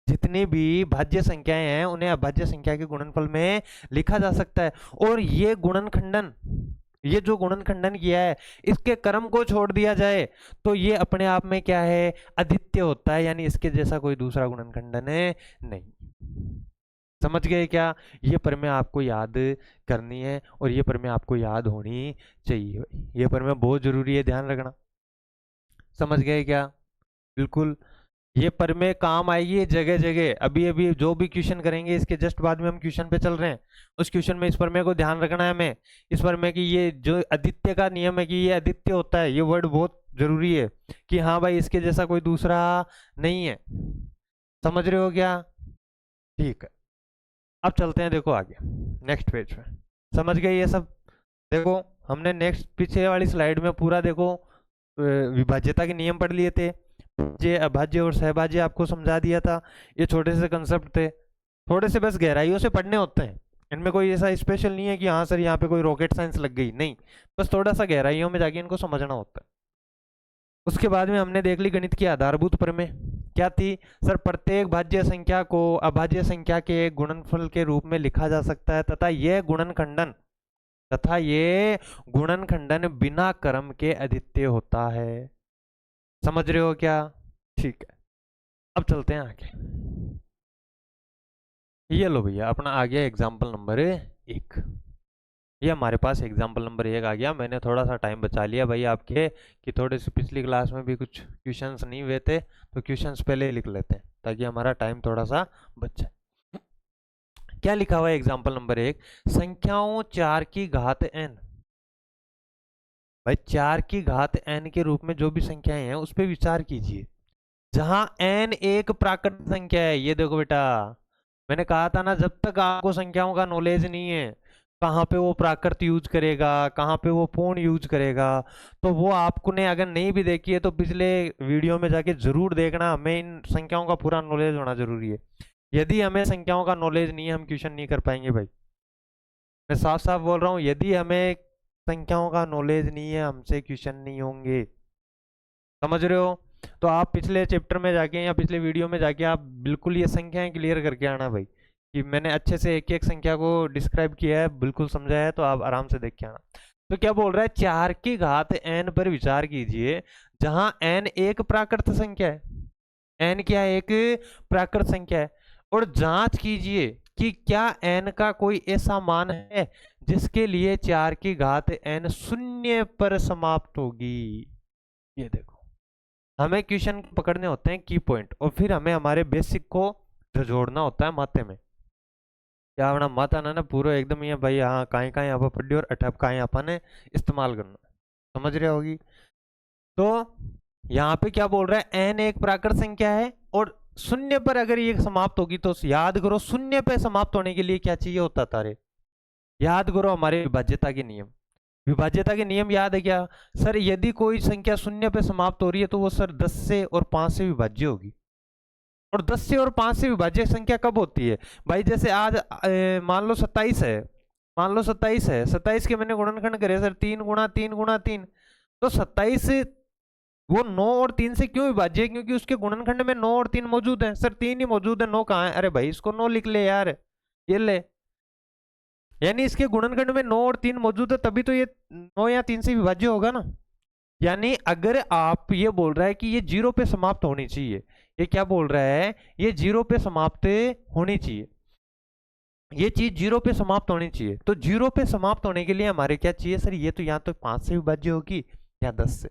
जितनी भी भाज्य संख्याएं हैं उन्हें अभाज्य संख्या के गुणनफल में लिखा जा सकता है। और ये गुणनखंडन, ये जो गुणनखंडन किया है, इसके क्रम को छोड़ दिया जाए तो ये अपने आप में क्या है, अद्वितीय होता है, यानी इसके जैसा कोई दूसरा गुणनखंडन है नहीं। समझ गए क्या? ये प्रमेय आपको याद करनी है और ये प्रमेय आपको याद होनी चाहिए। ये प्रमेय बहुत जरूरी है, ध्यान रखना। समझ गए क्या? बिल्कुल। ये प्रमेय काम आएगी जगह जगह। अभी अभी जो भी क्वेश्चन करेंगे इसके जस्ट बाद में हम क्वेश्चन पे चल रहे हैं, उस क्वेश्चन में इस प्रमेय को ध्यान रखना है हमें। इस प्रमेय की ये जो अद्वितीय का नियम है कि ये अद्वितीय होता है, ये वर्ड बहुत जरूरी है कि हाँ भाई इसके जैसा कोई दूसरा नहीं है। समझ रहे हो क्या? ठीक है, अब चलते हैं देखो आगे नेक्स्ट पेज पे। समझ गए ये सब? देखो हमने नेक्स्ट पीछे वाली स्लाइड में पूरा देखो विभाज्यता के नियम पढ़ लिए थे, भाज्य अभाज्य और सहभाज्य आपको समझा दिया था। ये छोटे से कंसेप्ट थे, थोड़े से बस गहराइयों से पढ़ने होते हैं। इनमें कोई ऐसा स्पेशल नहीं है कि हाँ सर यहाँ पे कोई रॉकेट साइंस लग गई, नहीं, बस थोड़ा सा गहराइयों में जाके इनको समझना होता है। उसके बाद में हमने देख ली गणित की आधारभूत प्रमेय क्या थी। सर प्रत्येक भाज्य संख्या को अभाज्य संख्या के गुणनफल के रूप में लिखा जा सकता है तथा ये गुणनखंडन बिना क्रम के अद्वितीय होता है। समझ रहे हो क्या? ठीक है, अब चलते हैं आगे। ये लो भैया अपना आ गया एग्जाम्पल नंबर 1। ये हमारे पास एग्जाम्पल नंबर 1 आ गया। मैंने थोड़ा सा टाइम बचा लिया भाई आपके, कि थोड़े से पिछली क्लास में भी कुछ क्वेश्चंस नहीं हुए थे, तो क्वेश्चंस पहले लिख लेते हैं ताकि हमारा टाइम थोड़ा सा बच जाए। क्या लिखा हुआ है एग्जाम्पल नंबर 1? संख्याओं 4 की घात n। भाई 4 की घात n के रूप में जो भी संख्याएं हैं उस पर विचार कीजिए, जहां n एक प्राकृत संख्या है। ये देखो बेटा, मैंने कहा था ना, जब तक आपको संख्याओं का नॉलेज नहीं है, कहाँ पे वो प्राकृत यूज करेगा, कहाँ पे वो पूर्ण यूज करेगा, तो वो आपको ने अगर नहीं भी देखी है तो पिछले वीडियो में जाके जरूर देखना। हमें इन संख्याओं का पूरा नॉलेज होना जरूरी है। यदि हमें संख्याओं का नॉलेज नहीं है, हम क्वेश्चन नहीं कर पाएंगे भाई। मैं साफ साफ बोल रहा हूँ, यदि हमें संख्याओं का नॉलेज नहीं है, हमसे क्वेश्चन नहीं होंगे। समझ रहे हो? तो आप पिछले चैप्टर में जाके या पिछले वीडियो में जाके आप बिल्कुल ये संख्याएं क्लियर करके आना भाई, कि मैंने अच्छे से एक एक संख्या को डिस्क्राइब किया है, बिल्कुल समझाया है, तो आप आराम से देख के आना। तो क्या बोल रहा है, 4 की घात n पर विचार कीजिए, जहां n एक प्राकृत संख्या है। n क्या है? एक प्राकृत संख्या है। और जांच कीजिए कि क्या n का कोई ऐसा मान है जिसके लिए 4 की घात n शून्य पर समाप्त होगी। ये देखो, हमें क्वेश्चन पकड़ने होते हैं की पॉइंट, और फिर हमें हमारे बेसिक को जोड़ना होता है माथे में। क्या अपना माथा ना पूरा एकदम ये भाई, हाँ कहीं कहीं आप पढ़ी और अठप कहीं अपन इस्तेमाल करना। समझ रहे होगी? तो यहाँ पे क्या बोल रहा है, n एक प्राकृत संख्या है और शून्य पर अगर ये समाप्त होगी, तो याद करो शून्य पे समाप्त होने के लिए क्या चाहिए होता था रे? याद करो हमारे विभाज्यता के नियम। विभाज्यता के नियम याद है क्या? सर यदि कोई संख्या शून्य पे समाप्त हो रही है तो वो सर 10 से और 5 से विभाज्य होगी। और 10 से और 5 से विभाज्य संख्या कब होती है भाई? जैसे आज मान लो 27 है, मान लो 27 है, 27 के मैंने गुणनखंड करे सर 3 गुणा 3 गुणा 3, तो 27 वो 9 और 3 से क्यों विभाज्य है? क्योंकि उसके गुणनखंड में 9 और 3 मौजूद है। सर 3 ही मौजूद है, 9 कहाँ है? अरे भाई इसको 9 लिख ले यार, ये ले, यानी इसके गुणनखंड में 9 और 3 मौजूद है, तभी तो ये 9 या 3 से विभाज्य होगा ना। यानी अगर आप ये बोल रहा है कि ये 0 पे समाप्त होनी चाहिए, ये क्या बोल रहा है, ये 0 पे समाप्त होनी चाहिए, ये चीज 0 पे समाप्त होनी चाहिए, तो 0 पे समाप्त होने के लिए हमारे क्या चाहिए सर? ये तो या तो 5 से विभाज्य होगी या 10 से,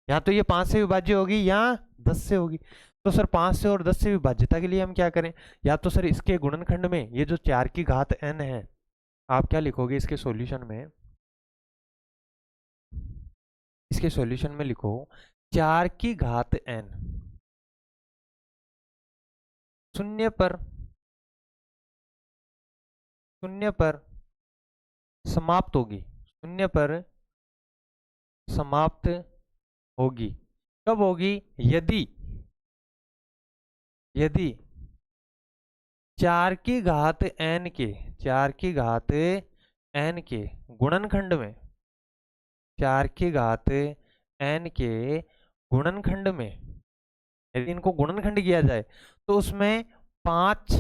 या तो ये 5 से विभाज्य होगी या 10 से होगी। तो सर 5 से और 10 से विभाज्यता के लिए हम क्या करें? या तो सर इसके गुणनखंड में ये जो 4 की घात n है, आप क्या लिखोगे इसके सॉल्यूशन में? इसके सॉल्यूशन में लिखो 4 की घात n शून्य पर समाप्त होगी, शून्य पर समाप्त होगी। कब होगी? यदि यदि 4 की घात n के 4 की घात n के गुणनखंड में 4 की घात n के गुणनखंड में यदि इनको गुणनखंड किया जाए तो उसमें 5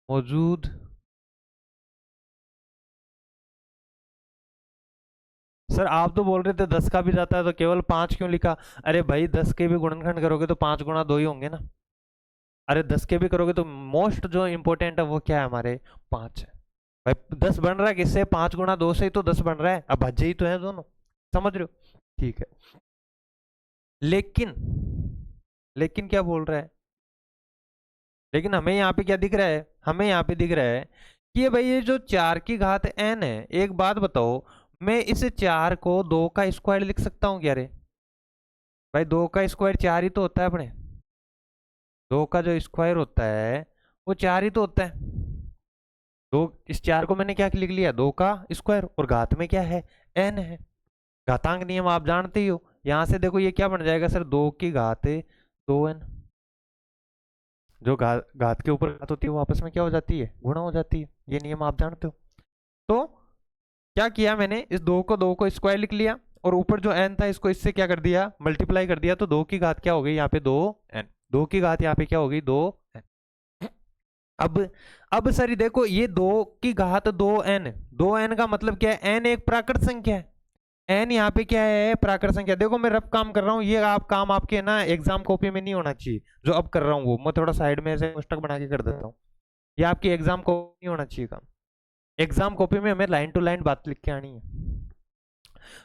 मौजूद सर आप तो बोल रहे थे 10 का भी जाता है तो केवल 5 क्यों लिखा? अरे भाई 10 के भी गुणनखंड करोगे तो 5 गुणा 2 ही होंगे ना। अरे 10 के भी करोगे तो मोस्ट जो इंपॉर्टेंट है वो क्या है हमारे? 5 है। भाई 10 बन रहा है किससे? 5 गुणा 2 से ही तो 10 बन रहा है। अब भाज्य ही तो है दोनों, समझ रहे हो? ठीक है। लेकिन लेकिन क्या बोल रहा है? लेकिन हमें यहाँ पे क्या दिख रहा है? हमें यहाँ पे दिख रहा है कि ये भाई ये जो 4 की घात n है, एक बात बताओ, मैं इस 4 को 2 का स्क्वायर लिख सकता हूँ क्या रे? भाई 2 का स्क्वायर 4 ही तो होता है अपने। 2 का जो स्क्वायर होता है वो 4 ही तो होता है। दो, इस 4 को मैंने क्या लिख लिया? 2 का स्क्वायर, और घात में क्या है? n है। घातांक नियम आप जानते ही हो। यहां से देखो ये क्या बन जाएगा सर? 2 की घात 2n। जो घात के ऊपर घात होती है वो आपस में क्या हो जाती है? गुणा हो जाती है। ये नियम आप जानते हो। तो क्या किया मैंने? इस 2 को स्क्वायर लिख लिया, और ऊपर जो n था इसको इससे क्या कर दिया? मल्टीप्लाई कर दिया। तो 2 की घात क्या हो गई यहाँ पे? 2n। 2 की घात यहाँ पे क्या हो गई? 2n। अब सर ये देखो, ये 2 की घात 2n, 2n का मतलब क्या है? n एक प्राकृत संख्या है। n यहाँ पे क्या है? प्राकृत संख्या। देखो मैं रफ काम कर रहा हूँ, ये आप काम आपके ना एग्जाम कॉपी में नहीं होना चाहिए। जो अब कर रहा हूँ वो मैं थोड़ा साइड में ऐसे पुस्तक बना के कर देता हूँ। ये आपकी एग्जाम कॉपी नहीं होना चाहिए काम। एग्जाम कॉपी में हमें लाइन टू लाइन बात लिख के आनी है।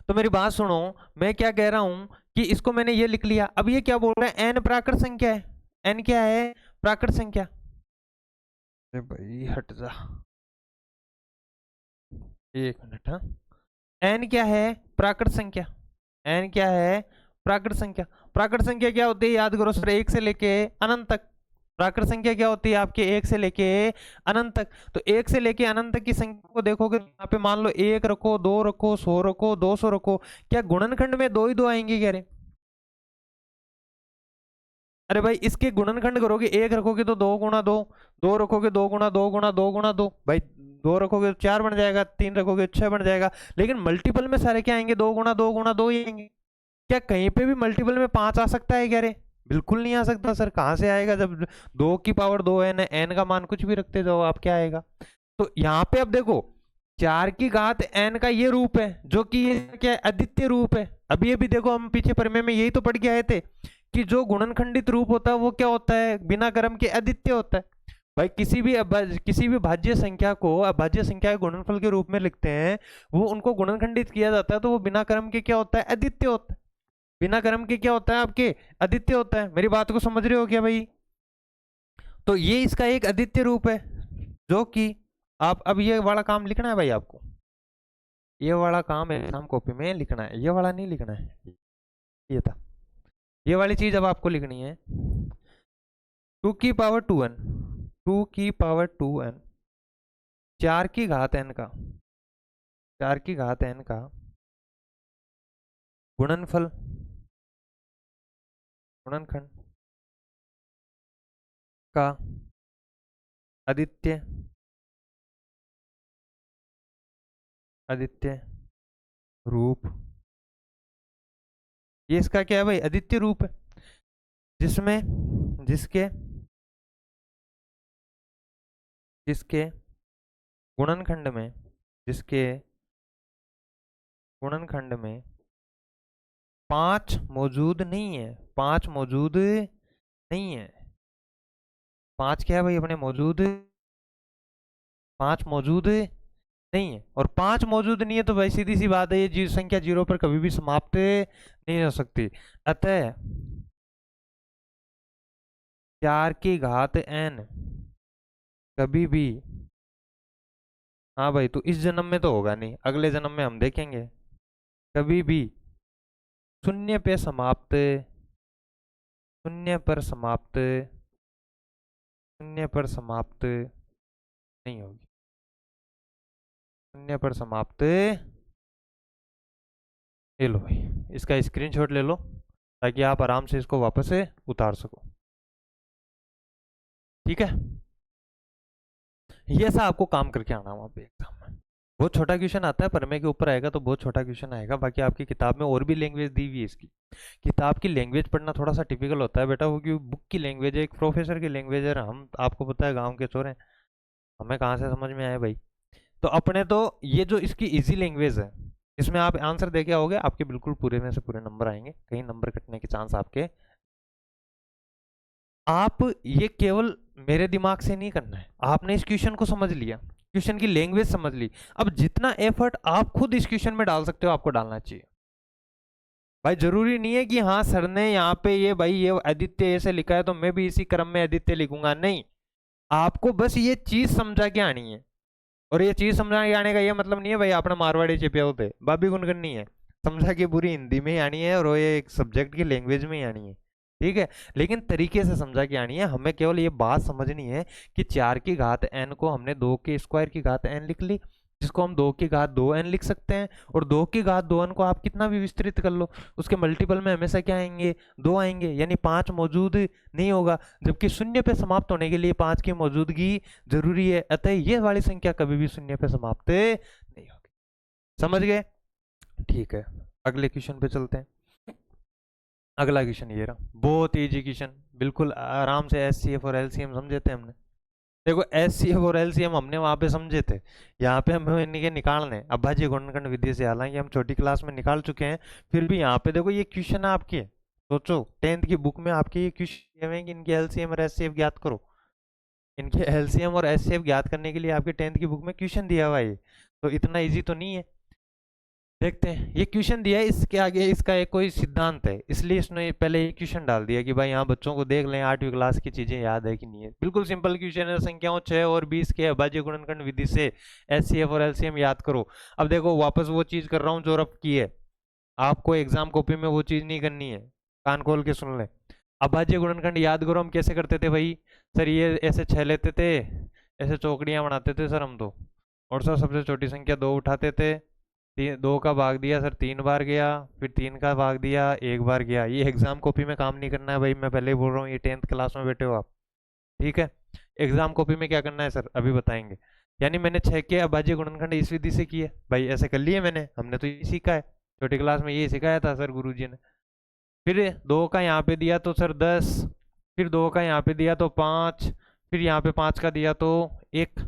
तो मेरी बात सुनो, मैं क्या कह रहा हूं कि इसको मैंने ये लिख लिया। अब ये क्या बोल रहा है? n प्राकृत संख्या है। n क्या है? प्राकृत संख्या। अरे भाई हट जा, एक मिनट। हाँ, n क्या है? प्राकृत संख्या। n क्या है? प्राकृत संख्या। प्राकृत संख्या क्या होती है? याद करो सर, 1 से लेके अनंत तक। प्राकृत संख्या क्या होती है आपके? 1 से लेके अनंत तक। तो 1 से लेके अनंत तक की संख्या को देखोगे तो यहाँ पे मान लो 1 रखो, 2 रखो, 100 रखो, 200 रखो, क्या गुणनखंड में 2 ही 2 आएंगे क्या रे? अरे भाई इसके गुणनखंड करोगे, 1 रखोगे तो 2 गुणा 2, 2 रखोगे 2 गुणा 2 गुणा 2 गुणा 2, भाई 2 रखोगे तो 4 बन जाएगा, 3 रखोगे तो 6 बन जाएगा। लेकिन मल्टीपल में सारे क्या आएंगे? 2 गुणा 2 गुणा 2 ही आएंगे। क्या कहीं पे भी मल्टीपल में 5 आ सकता है क्या रे? बिल्कुल नहीं आ सकता सर। कहाँ से आएगा जब 2 की पावर 2n है? n का मान कुछ भी रखते जाओ आप, क्या आएगा? तो यहाँ पे अब देखो, 4 की घात n का ये रूप है, जो कि ये क्या है? अद्वितीय रूप है। अभी अभी देखो हम पीछे परिमेय में यही तो पढ़ के आए थे कि जो गुणनखंडित रूप होता है वो क्या होता है? बिना क्रम के अद्वितीय होता है। भाई किसी भी भाज्य संख्या को अभाज्य संख्या के गुणनफल के रूप में लिखते हैं, वो उनको गुणनखंडित किया जाता है तो वो बिना क्रम के क्या होता है? अद्वितीय होता है। बिना क्रम के क्या होता है आपके? अद्वितीय होता है। मेरी बात को समझ रहे हो क्या भाई? तो ये इसका एक अद्वितीय रूप है, जो कि आप अब ये वाला काम लिखना है भाई आपको। ये वाला काम एग्जाम कॉपी में लिखना है, ये वाला नहीं लिखना है। ये था, ये वाली चीज अब आपको लिखनी है। 2 की पावर 2n, 2 की पावर 2n, 4 की घात n का 4 की घात n का गुणनफल, गुणनखंड का अद्वितीय अद्वितीय रूप। ये इसका क्या है भाई? अद्वितीय रूप है, जिसमें जिसके जिसके गुणनखंड में जिसके गुणनखंड में 5 मौजूद नहीं है। 5 मौजूद नहीं है। 5 क्या है भाई अपने? मौजूद। 5 मौजूद नहीं है, और 5 मौजूद नहीं है तो भाई सीधी सी बात है, ये संख्या 0 पर कभी भी समाप्त नहीं हो सकती। अतः 4 की घात n कभी भी, हाँ भाई, तो इस जन्म में तो होगा नहीं, अगले जन्म में हम देखेंगे, कभी भी शून्य पे समाप्त शून्य पर समाप्त शून्य पर समाप्त नहीं होगी, शून्य पर समाप्त। ये लो भाई, इसका स्क्रीनशॉट ले लो ताकि आप आराम से इसको वापस से उतार सको। ठीक है, ये सा आपको काम करके आना वहाँ पे एग्जाम में। बहुत छोटा क्वेश्चन आता है, परमे के ऊपर आएगा तो बहुत छोटा क्वेश्चन आएगा। बाकी आपकी किताब में और भी लैंग्वेज दी हुई है इसकी। किताब की लैंग्वेज पढ़ना थोड़ा सा टिपिकल होता है बेटा, वो क्योंकि बुक की लैंग्वेज है, एक प्रोफेसर की लैंग्वेज है। हम आपको पता है गाँव के चोर हैं, हमें कहाँ से समझ में आए भाई। तो अपने तो ये जो इसकी इजी लैंग्वेज है, इसमें आप आंसर दे के आओगे, आपके बिल्कुल पूरे में से पूरे नंबर आएंगे, कहीं नंबर कटने के चांस आपके। आप ये केवल मेरे दिमाग से नहीं करना है, आपने इस क्वेश्चन को समझ लिया, क्वेश्चन की लैंग्वेज समझ ली। अब जितना एफर्ट आप खुद इस क्वेश्चन में डाल सकते हो आपको डालना चाहिए भाई। जरूरी नहीं है कि हाँ सर ने यहाँ पे ये भाई ये आदित्य ऐसे लिखा है तो मैं भी इसी क्रम में आदित्य लिखूंगा, नहीं। आपको बस ये चीज समझा के आनी है। और ये चीज समझा के आने का ये मतलब नहीं है भाई आपने मारवाड़ी चिपे होते बाबी गुन करनी है, समझा के पूरी हिंदी में ही आनी है और वो ये एक सब्जेक्ट की लैंग्वेज में ही आनी है। ठीक है, लेकिन तरीके से समझा के आनी है। हमें केवल ये बात समझनी है कि 4 की घात n को हमने 2 के स्क्वायर की घात n लिख ली, जिसको हम 2 की घात 2n लिख सकते हैं। और 2 की घात 2n को आप कितना भी विस्तृत कर लो, उसके मल्टीपल में हमेशा क्या आएंगे, 2 आएंगे, यानी 5 मौजूद नहीं होगा। जबकि शून्य पे समाप्त होने के लिए 5 की मौजूदगी जरूरी है, अतः ये वाली संख्या कभी भी शून्य पे समाप्त नहीं होगी। समझ गए? ठीक है, अगले क्वेश्चन पे चलते हैं। अगला क्वेश्चन ये रहा, बहुत इजी क्वेश्चन, बिल्कुल आराम से एचसीएफ और एलसीएम समझे थे हमने। देखो एचसीएफ और एलसीएम हमने वहां पे समझे थे, यहाँ पे हमें इनके निकालने अभाज्य गुणनखंड विधि से, हालांकि हम छोटी क्लास में निकाल चुके हैं, फिर भी यहाँ पे देखो ये क्वेश्चन है आपके। सोचो 10th की बुक में आपके ये क्वेश्चन है कि इनके एलसीएम और एचसीएफ ज्ञात करो। इनके एलसीएम और एचसीएफ ज्ञात करने के लिए आपके 10th की बुक में क्वेश्चन दिया हुआ है, तो इतना ईजी तो नहीं है। देखते हैं, ये क्वेश्चन दिया है, इसके आगे इसका एक कोई सिद्धांत है, इसलिए इसने पहले ये क्वेश्चन डाल दिया कि भाई यहाँ बच्चों को देख लें 8वीं क्लास की चीजें याद है कि नहीं है। बिल्कुल सिंपल क्वेश्चन है, संख्याओं 6 और 20 के अभाज्य गुणनखंड विधि से एचसीएफ और एलसीएम याद करो। अब देखो वापस वो चीज कर रहा हूँ जो रफ की है, आपको एग्जाम कॉपी में वो चीज नहीं करनी है, कान खोल के सुन ले। अभाज्य गुणनखंड याद करो, हम कैसे करते थे भाई, सर ये ऐसे 6 लेते थे, ऐसे चौकड़ियां बनाते थे सर हम तो, और सर सबसे छोटी संख्या 2 उठाते थे, 2 का भाग दिया सर 3 बार गया, फिर 3 का भाग दिया 1 बार गया। ये एग्जाम कॉपी में काम नहीं करना है भाई, मैं पहले ही बोल रहा हूँ, ये 10th क्लास में बैठे हो आप। ठीक है, एग्जाम कॉपी में क्या करना है सर अभी बताएंगे। यानी मैंने 6 के अभाज्य गुणनखंड इस विधि से किए भाई, ऐसे कर लिए मैंने, हमने तो ये सीखा है, छोटी क्लास में ये सिखाया था सर गुरुजी ने। फिर 2 का यहाँ पे दिया तो सर 10, फिर 2 का यहाँ पे दिया तो 5, फिर यहाँ पे 5 का दिया तो 1।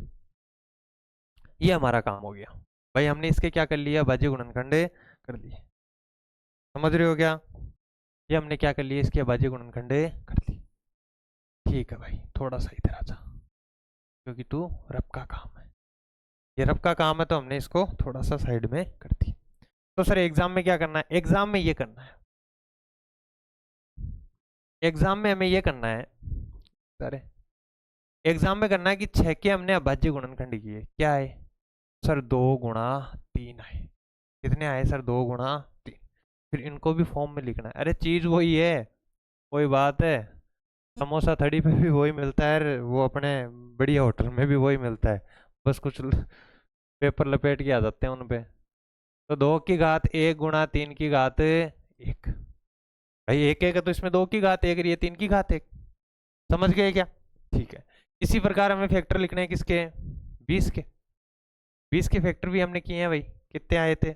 ये हमारा काम हो गया भाई, हमने इसके क्या कर लिया, अभाज्य गुणनखंड कर लिए। समझ रहे हो क्या? ये हमने क्या कर लिया, इसके अभाज्य गुणनखंड कर लिए। ठीक है भाई, थोड़ा सा इधर आ जा, क्योंकि तू रब का काम है, ये रब का काम है तो हमने इसको थोड़ा सा साइड में कर दी। तो सर एग्जाम में क्या करना है, एग्जाम में ये करना है, एग्जाम में हमें ये करना है सर, एग्जाम में करना है कि 6 के हमने अभाज्य गुणनखंड किए, क्या है सर 2 गुणा 3 आए। कितने आए सर, 2 गुणा 3। फिर इनको भी फॉर्म में लिखना है, अरे चीज वही है, वही बात है, समोसा थड़ी पे भी वही मिलता है, वो अपने बढ़िया होटल में भी वही मिलता है, बस कुछ पेपर लपेट के आ जाते हैं उन पे। तो 2 की घात 1 गुणा 3 की घात 1, भाई 1 1 है तो इसमें 2 की घात 1 रही है, 3 की घात 1। समझ गए क्या? ठीक है, इसी प्रकार हमें फैक्टर लिखने हैं किसके, 20 के। 20 के फैक्टर भी हमने किए हैं भाई, कितने आए थे,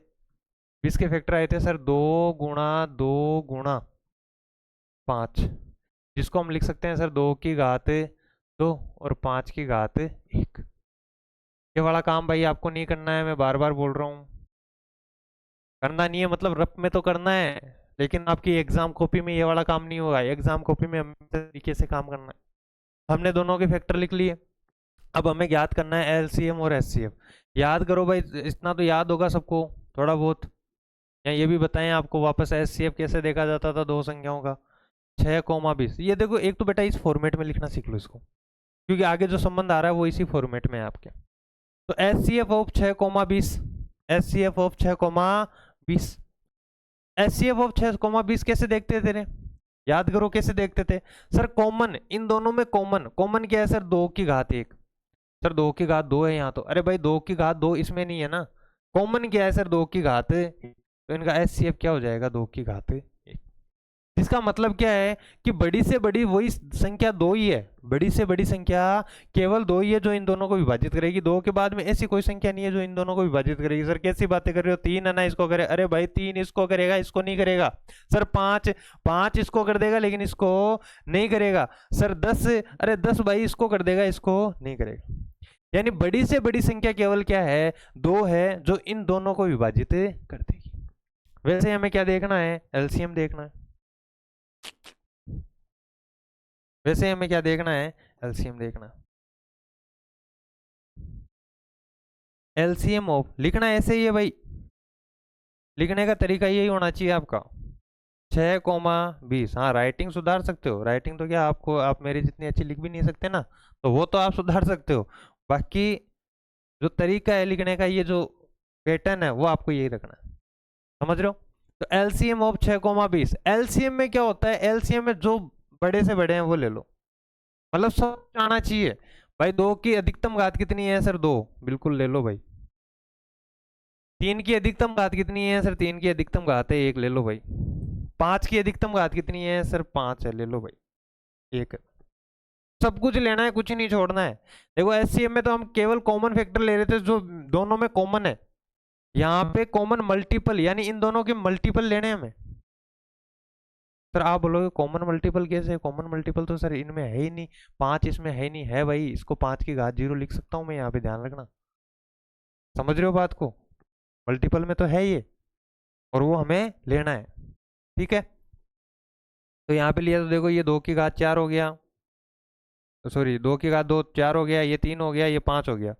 20 के फैक्टर आए थे सर 2 गुणा 2 गुणा 5, जिसको हम लिख सकते हैं सर 2 की घात 2 और 5 की घात 1। ये वाला काम भाई आपको नहीं करना है, मैं बार बार बोल रहा हूँ, करना नहीं है मतलब रफ में तो करना है, लेकिन आपकी एग्जाम कॉपी में ये वाला काम नहीं होगा। एग्जाम कॉपी में हमें तरीके से काम करना है। हमने दोनों के फैक्टर लिख लिए, अब हमें ज्ञात करना है एलसीएम और एचसीएफ। याद करो भाई, इतना तो याद होगा सबको थोड़ा बहुत, या ये भी बताएं आपको वापस एचसीएफ कैसे देखा जाता था दो संख्याओं का, 6,20। ये देखो, एक तो बेटा इस फॉर्मेट में लिखना सीख लो इसको, क्योंकि आगे जो संबंध आ रहा है वो इसी फॉर्मेट में है आपके। तो HCF of 6,20, HCF of 6,20, HCF of 6,20 कैसे देखते हैं तेरे, याद करो कैसे देखते थे सर, कॉमन इन दोनों में, कॉमन कॉमन क्या है सर, 2 की घात 1। सर 2 की घात 2 है यहाँ तो, अरे भाई 2 की घात 2 इसमें नहीं है ना, कॉमन क्या है सर 2 की घात, तो इनका एचसीएफ क्या हो जाएगा 2 की घात 1। इसका मतलब क्या है कि बड़ी से बड़ी वही संख्या 2 ही है, बड़ी से बड़ी संख्या केवल 2 ही है जो इन दोनों को विभाजित करेगी, 2 के बाद में ऐसी कोई संख्या नहीं है जो इन दोनों को विभाजित करेगी। सर कैसी बातें कर रहे हो, 3 है ना इसको करे, अरे भाई 3 इसको करेगा, इसको नहीं करेगा। सर 5 5 इसको कर देगा लेकिन इसको नहीं करेगा। सर 10, अरे 10 भाई इसको कर देगा, इसको नहीं करेगा। यानी बड़ी से बड़ी संख्या केवल क्या है, 2 है जो इन दोनों को विभाजित कर देगी। वैसे हमें क्या देखना है, एलसीएम देखना है। वैसे हमें क्या देखना है, एलसीएम देखना। एलसीएम ऑफ लिखना ऐसे ही है भाई, लिखने का तरीका यही होना चाहिए आपका, 6,20। हाँ राइटिंग सुधार सकते हो, राइटिंग तो क्या आपको, आप मेरी जितनी अच्छी लिख भी नहीं सकते ना, तो वो तो आप सुधार सकते हो, बाकी जो तरीका है लिखने का, ये जो पैटर्न है वो आपको यही रखना है, समझ रहे हो। तो एलसीएम ऑफ 6,20, एलसीएम में क्या होता है, एलसीएम में जो बड़े से बड़े हैं वो ले लो, मतलब सब आना चाहिए। भाई 2 की अधिकतम घात कितनी है सर, 2, बिल्कुल ले लो भाई। 3 की अधिकतम घात कितनी है सर, 3 की अधिकतम घात है 1, ले लो भाई। 5 की अधिकतम घात कितनी है सर, 5 है, ले लो भाई 1। सब कुछ लेना है, कुछ नहीं छोड़ना है। देखो एचसीएफ में तो हम केवल कॉमन फैक्टर ले रहे थे जो दोनों में कॉमन है, यहाँ पे कॉमन मल्टीपल यानी इन दोनों के मल्टीपल लेने हैं हमें। सर आप बोलोगे कॉमन मल्टीपल कैसे, कॉमन मल्टीपल तो सर इनमें है ही नहीं, 5 इसमें है ही नहीं, है भाई, इसको 5 की घात 0 लिख सकता हूँ मैं, यहाँ पे ध्यान रखना, समझ रहे हो बात को, मल्टीपल में तो है ये और वो हमें लेना है, ठीक है। तो यहाँ पे लिया तो देखो ये 2 की घात 4 हो गया, सॉरी 2 की घात 2 4 हो गया, ये 3 हो गया, ये 5 हो गया,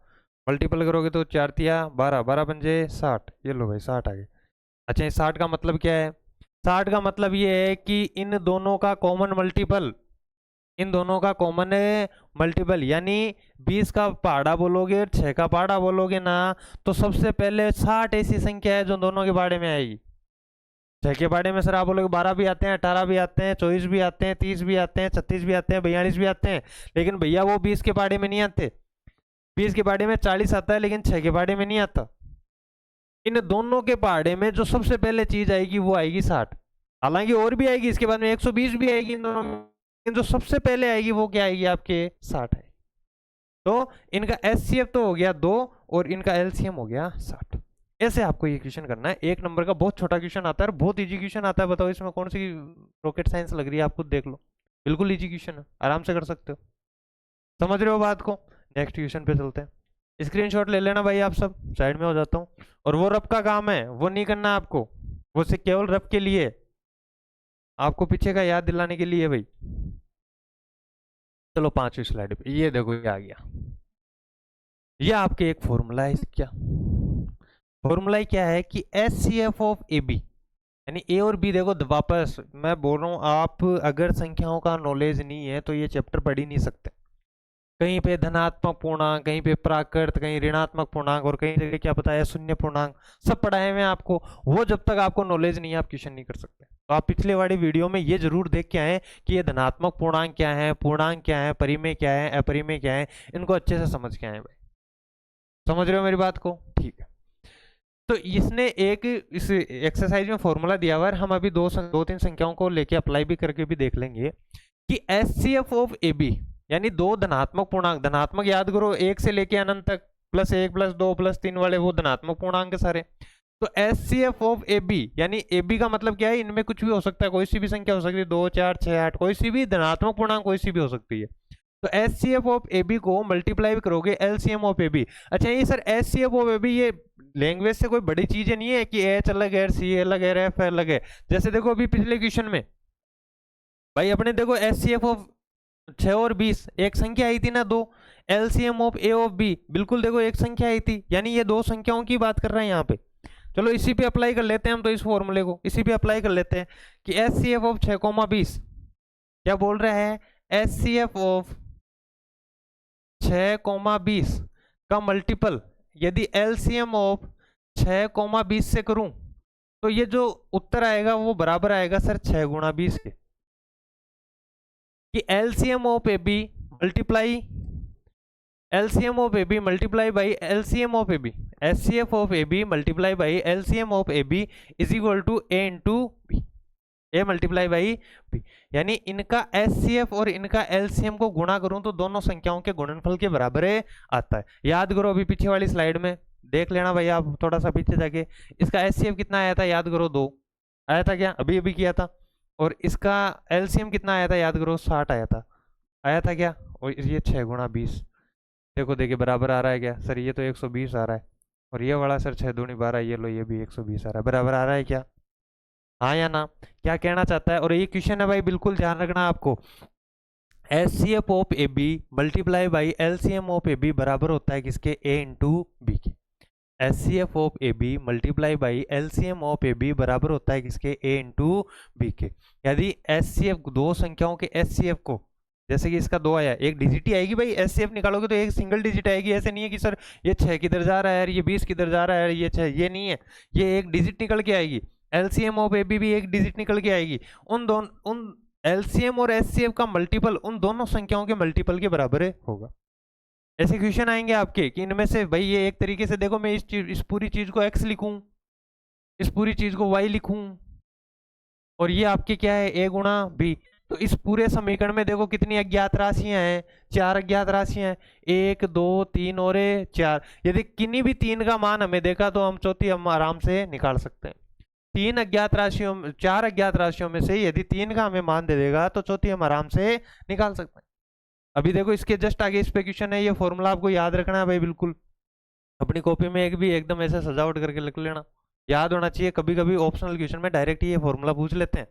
मल्टीपल करोगे तो 4 तिया 12, 12 पंजे 60, ये लो भाई 60 आ गए। अच्छा इस 60 का मतलब क्या है, 60 का मतलब ये है कि इन दोनों का कॉमन मल्टीपल, इन दोनों का कॉमन मल्टीपल, यानी 20 का पहाड़ा बोलोगे और 6 का पहाड़ा बोलोगे ना, तो सबसे पहले 60 ऐसी संख्या है जो दोनों के बारे में आएगी। 6 के बारे में सर आप बोलोगे 12 भी आते हैं, 18 भी आते हैं, 24 भी आते हैं, 30 भी आते हैं, 36 भी आते हैं, 42 भी आते हैं, लेकिन भैया वो 20 के बारे में नहीं आते, 20 के पहाड़े में 40 आता है लेकिन 6 के पहाड़े में नहीं आता। इन दोनों के पहाड़े में जो सबसे पहले चीज आएगी वो आएगी 60, हालांकि और भी आएगी इसके बाद में 120 भी आएगी इन दोनों में, लेकिन जो सबसे पहले आएगी वो क्या आएगी आपके 60 है। तो इनका एचसीएफ तो हो गया 2 और इनका एलसीएम हो गया 60। ऐसे आपको ये क्वेश्चन करना है, 1 नंबर का बहुत छोटा क्वेश्चन आता है, बहुत इजी क्वेश्चन आता है, बताओ इसमें कौन सी रॉकेट साइंस लग रही है, आप खुद देख लो, बिल्कुल इजी क्वेश्चन है, आराम से कर सकते हो, समझ रहे हो बात को। नेक्स्ट क्वेश्चन पे चलते हैं, स्क्रीनशॉट ले लेना भाई आप सब, साइड में हो जाता हूँ, और वो रफ का काम है वो नहीं करना आपको, वो सिर्फ केवल रफ के लिए, आपको पीछे का याद दिलाने के लिए भाई। चलो 5वीं स्लाइड पे, ये देखो ये आ गया, ये आपके एक फॉर्मूला है, क्या फॉर्मूला क्या है कि एचसीएफ ऑफ ए बी, यानी ए और बी, देखो वापस मैं बोल रहा हूँ, आप अगर संख्याओं का नॉलेज नहीं है तो ये चैप्टर पढ़ ही नहीं सकते, कहीं पे धनात्मक पूर्णांक, कहीं पे प्राकृत, कहीं ऋणात्मक पूर्णांक, और कहीं जगह क्या पता है शून्य पूर्णांक, सब पढ़ाए हुए हैं आपको, वो जब तक आपको नॉलेज नहीं है आप क्वेश्चन नहीं कर सकते। तो आप पिछले वाली वीडियो में ये जरूर देख के आए कि ये धनात्मक पूर्णांक क्या है, पूर्णांक क्या है, परिमेय क्या है, अपरिमेय क्या है, इनको अच्छे से समझ के आए भाई, समझ रहे हो मेरी बात को, ठीक है। तो इसने एक इस एक्सरसाइज में फॉर्मूला दिया हुआ है, हम अभी दो तीन संख्याओं को लेके अप्लाई भी करके भी देख लेंगे कि एचसीएफ ऑफ ए बी, यानी 2 धनात्मक पूर्णांक, धनात्मक याद करो 1 से लेके अनंत तक, +1 +2 +3 वाले वो धनात्मक पूर्णांक है सारे। तो एचसीएफ ऑफ ए बी, यानी ए बी का मतलब क्या है, इनमें कुछ भी हो सकता है, कोई सी भी संख्या हो सकती है, 2 4 6 8, कोई सी भी धनात्मक पूर्णांक कोई सी भी हो सकती है। तो एचसीएफ ऑफ ए बी को मल्टीप्लाई करोगे एलसीएम ऑफ ए बी। अच्छा ये sir HCF of A B ये लैंग्वेज से कोई बड़ी चीज नहीं है कि एच अलग है, सी अलग है, एफ अलग है, जैसे देखो अभी पिछले क्वेश्चन में भाई अपने देखो एचसीएफ ऑफ 6 और 20 एक संख्या आई थी ना 2, LCM of A of B बिल्कुल देखो एक संख्या आई थी, यानी ये 2 संख्याओं की बात कर रहे हैं यहाँ पे। चलो इसी पे अप्लाई कर लेते हैं हम, तो इस फॉर्मूले को इसी पे अप्लाई कर लेते हैं कि एचसीएफ ऑफ 6,20 क्या बोल रहा है, एचसीएफ ऑफ 6,20 का मल्टीपल यदि एलसीएम ऑफ 6,20 से करूं तो ये जो उत्तर आएगा वो बराबर आएगा सर 6 × 20 के। कि LCM of AB multiply LCM of AB multiply by LCM of AB, SCF of AB multiply by LCM of AB is equal to A into B, A multiply by B। यानी इनका SCF और इनका LCM को गुणा करूं तो दोनों संख्याओं के गुणनफल के बराबर आता है। याद करो अभी पीछे वाली स्लाइड में देख लेना भाई, आप थोड़ा सा पीछे जाके, इसका SCF कितना आया था याद करो, 2 आया था क्या, अभी अभी किया था। और इसका LCM कितना आया था याद करो, 60 आया था क्या। और ये 6 गुणा 20, देखो देखिए बराबर आ रहा है क्या सर, ये तो 120 आ रहा है, और ये वाला सर 6 दूनी 12, ये लो ये भी 120 आ रहा है, बराबर आ रहा है क्या, हाँ या ना, क्या कहना चाहता है। और ये क्वेश्चन है भाई, बिल्कुल ध्यान रखना आपको, SCF of AB multiply by LCM of AB बराबर होता है किसके, A इंटू बी के। SCF of AB multiply by LCM of AB बराबर होता है किसके, A इंटू बी के। यदि SCF दो संख्याओं के SCF को, जैसे कि इसका 2 आया, एक डिजिट ही आएगी भाई, SCF निकालोगे तो एक सिंगल डिजिट आएगी, ऐसे नहीं है कि सर ये 6 किधर जा रहा है, ये 20 किधर जा रहा है, ये 6, ये नहीं है, ये एक डिजिट निकल के आएगी। LCM ऑफ AB भी एक डिजिट निकल के आएगी। उन LCM और SCF का मल्टीपल उन दोनों संख्याओं के मल्टीपल के बराबर होगा। ऐसे क्वेश्चन आएंगे आपके कि इनमें से भाई, ये एक तरीके से देखो, मैं इस पूरी चीज को x लिखूं, इस पूरी चीज को y लिखूं, और ये आपके क्या है, a गुणा b। तो इस पूरे समीकरण में देखो कितनी अज्ञात राशियां हैं, 4 अज्ञात राशियां हैं, 1 2 3 और 4। यदि किन्हीं भी 3 का मान हमें देखा तो हम चौथी हम आराम से निकाल सकते हैं। 4 अज्ञात राशियों में से यदि 3 का हमें मान दे देगा तो चौथी हम आराम से निकाल सकते हैं। अभी देखो इसके जस्ट आगे इस पे क्वेश्चन है, ये फॉर्मूला आपको याद रखना है भाई, बिल्कुल अपनी कॉपी में एक भी एकदम ऐसे सजावट करके लिख लेना, याद होना चाहिए। कभी कभी ऑप्शनल क्वेश्चन में डायरेक्ट ये फॉर्मूला पूछ लेते हैं,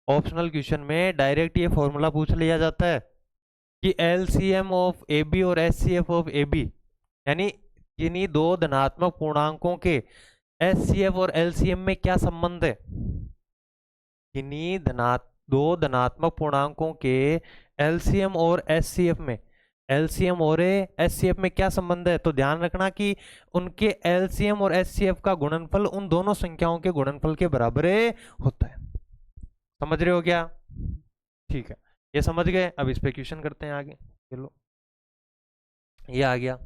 ऑप्शनल क्वेश्चन में डायरेक्ट ये फॉर्मूला पूछ लिया जाता है कि LCM ऑफ AB और SCF ऑफ AB, यानी किन्हीं दो धनात्मक पूर्णांकों के SCF और LCM में क्या संबंध है, किन्हीं दो धनात्मक पूर्णांकों के LCM और SCF में, LCM और SCF में क्या संबंध है। तो ध्यान रखना कि उनके LCM और SCF का गुणनफल उन दोनों संख्याओं के गुणनफल के बराबर होता है। समझ रहे हो क्या, ठीक है, ये समझ गए। अब इस पे क्वेश्चन करते हैं आगे, चलो ये आ गया।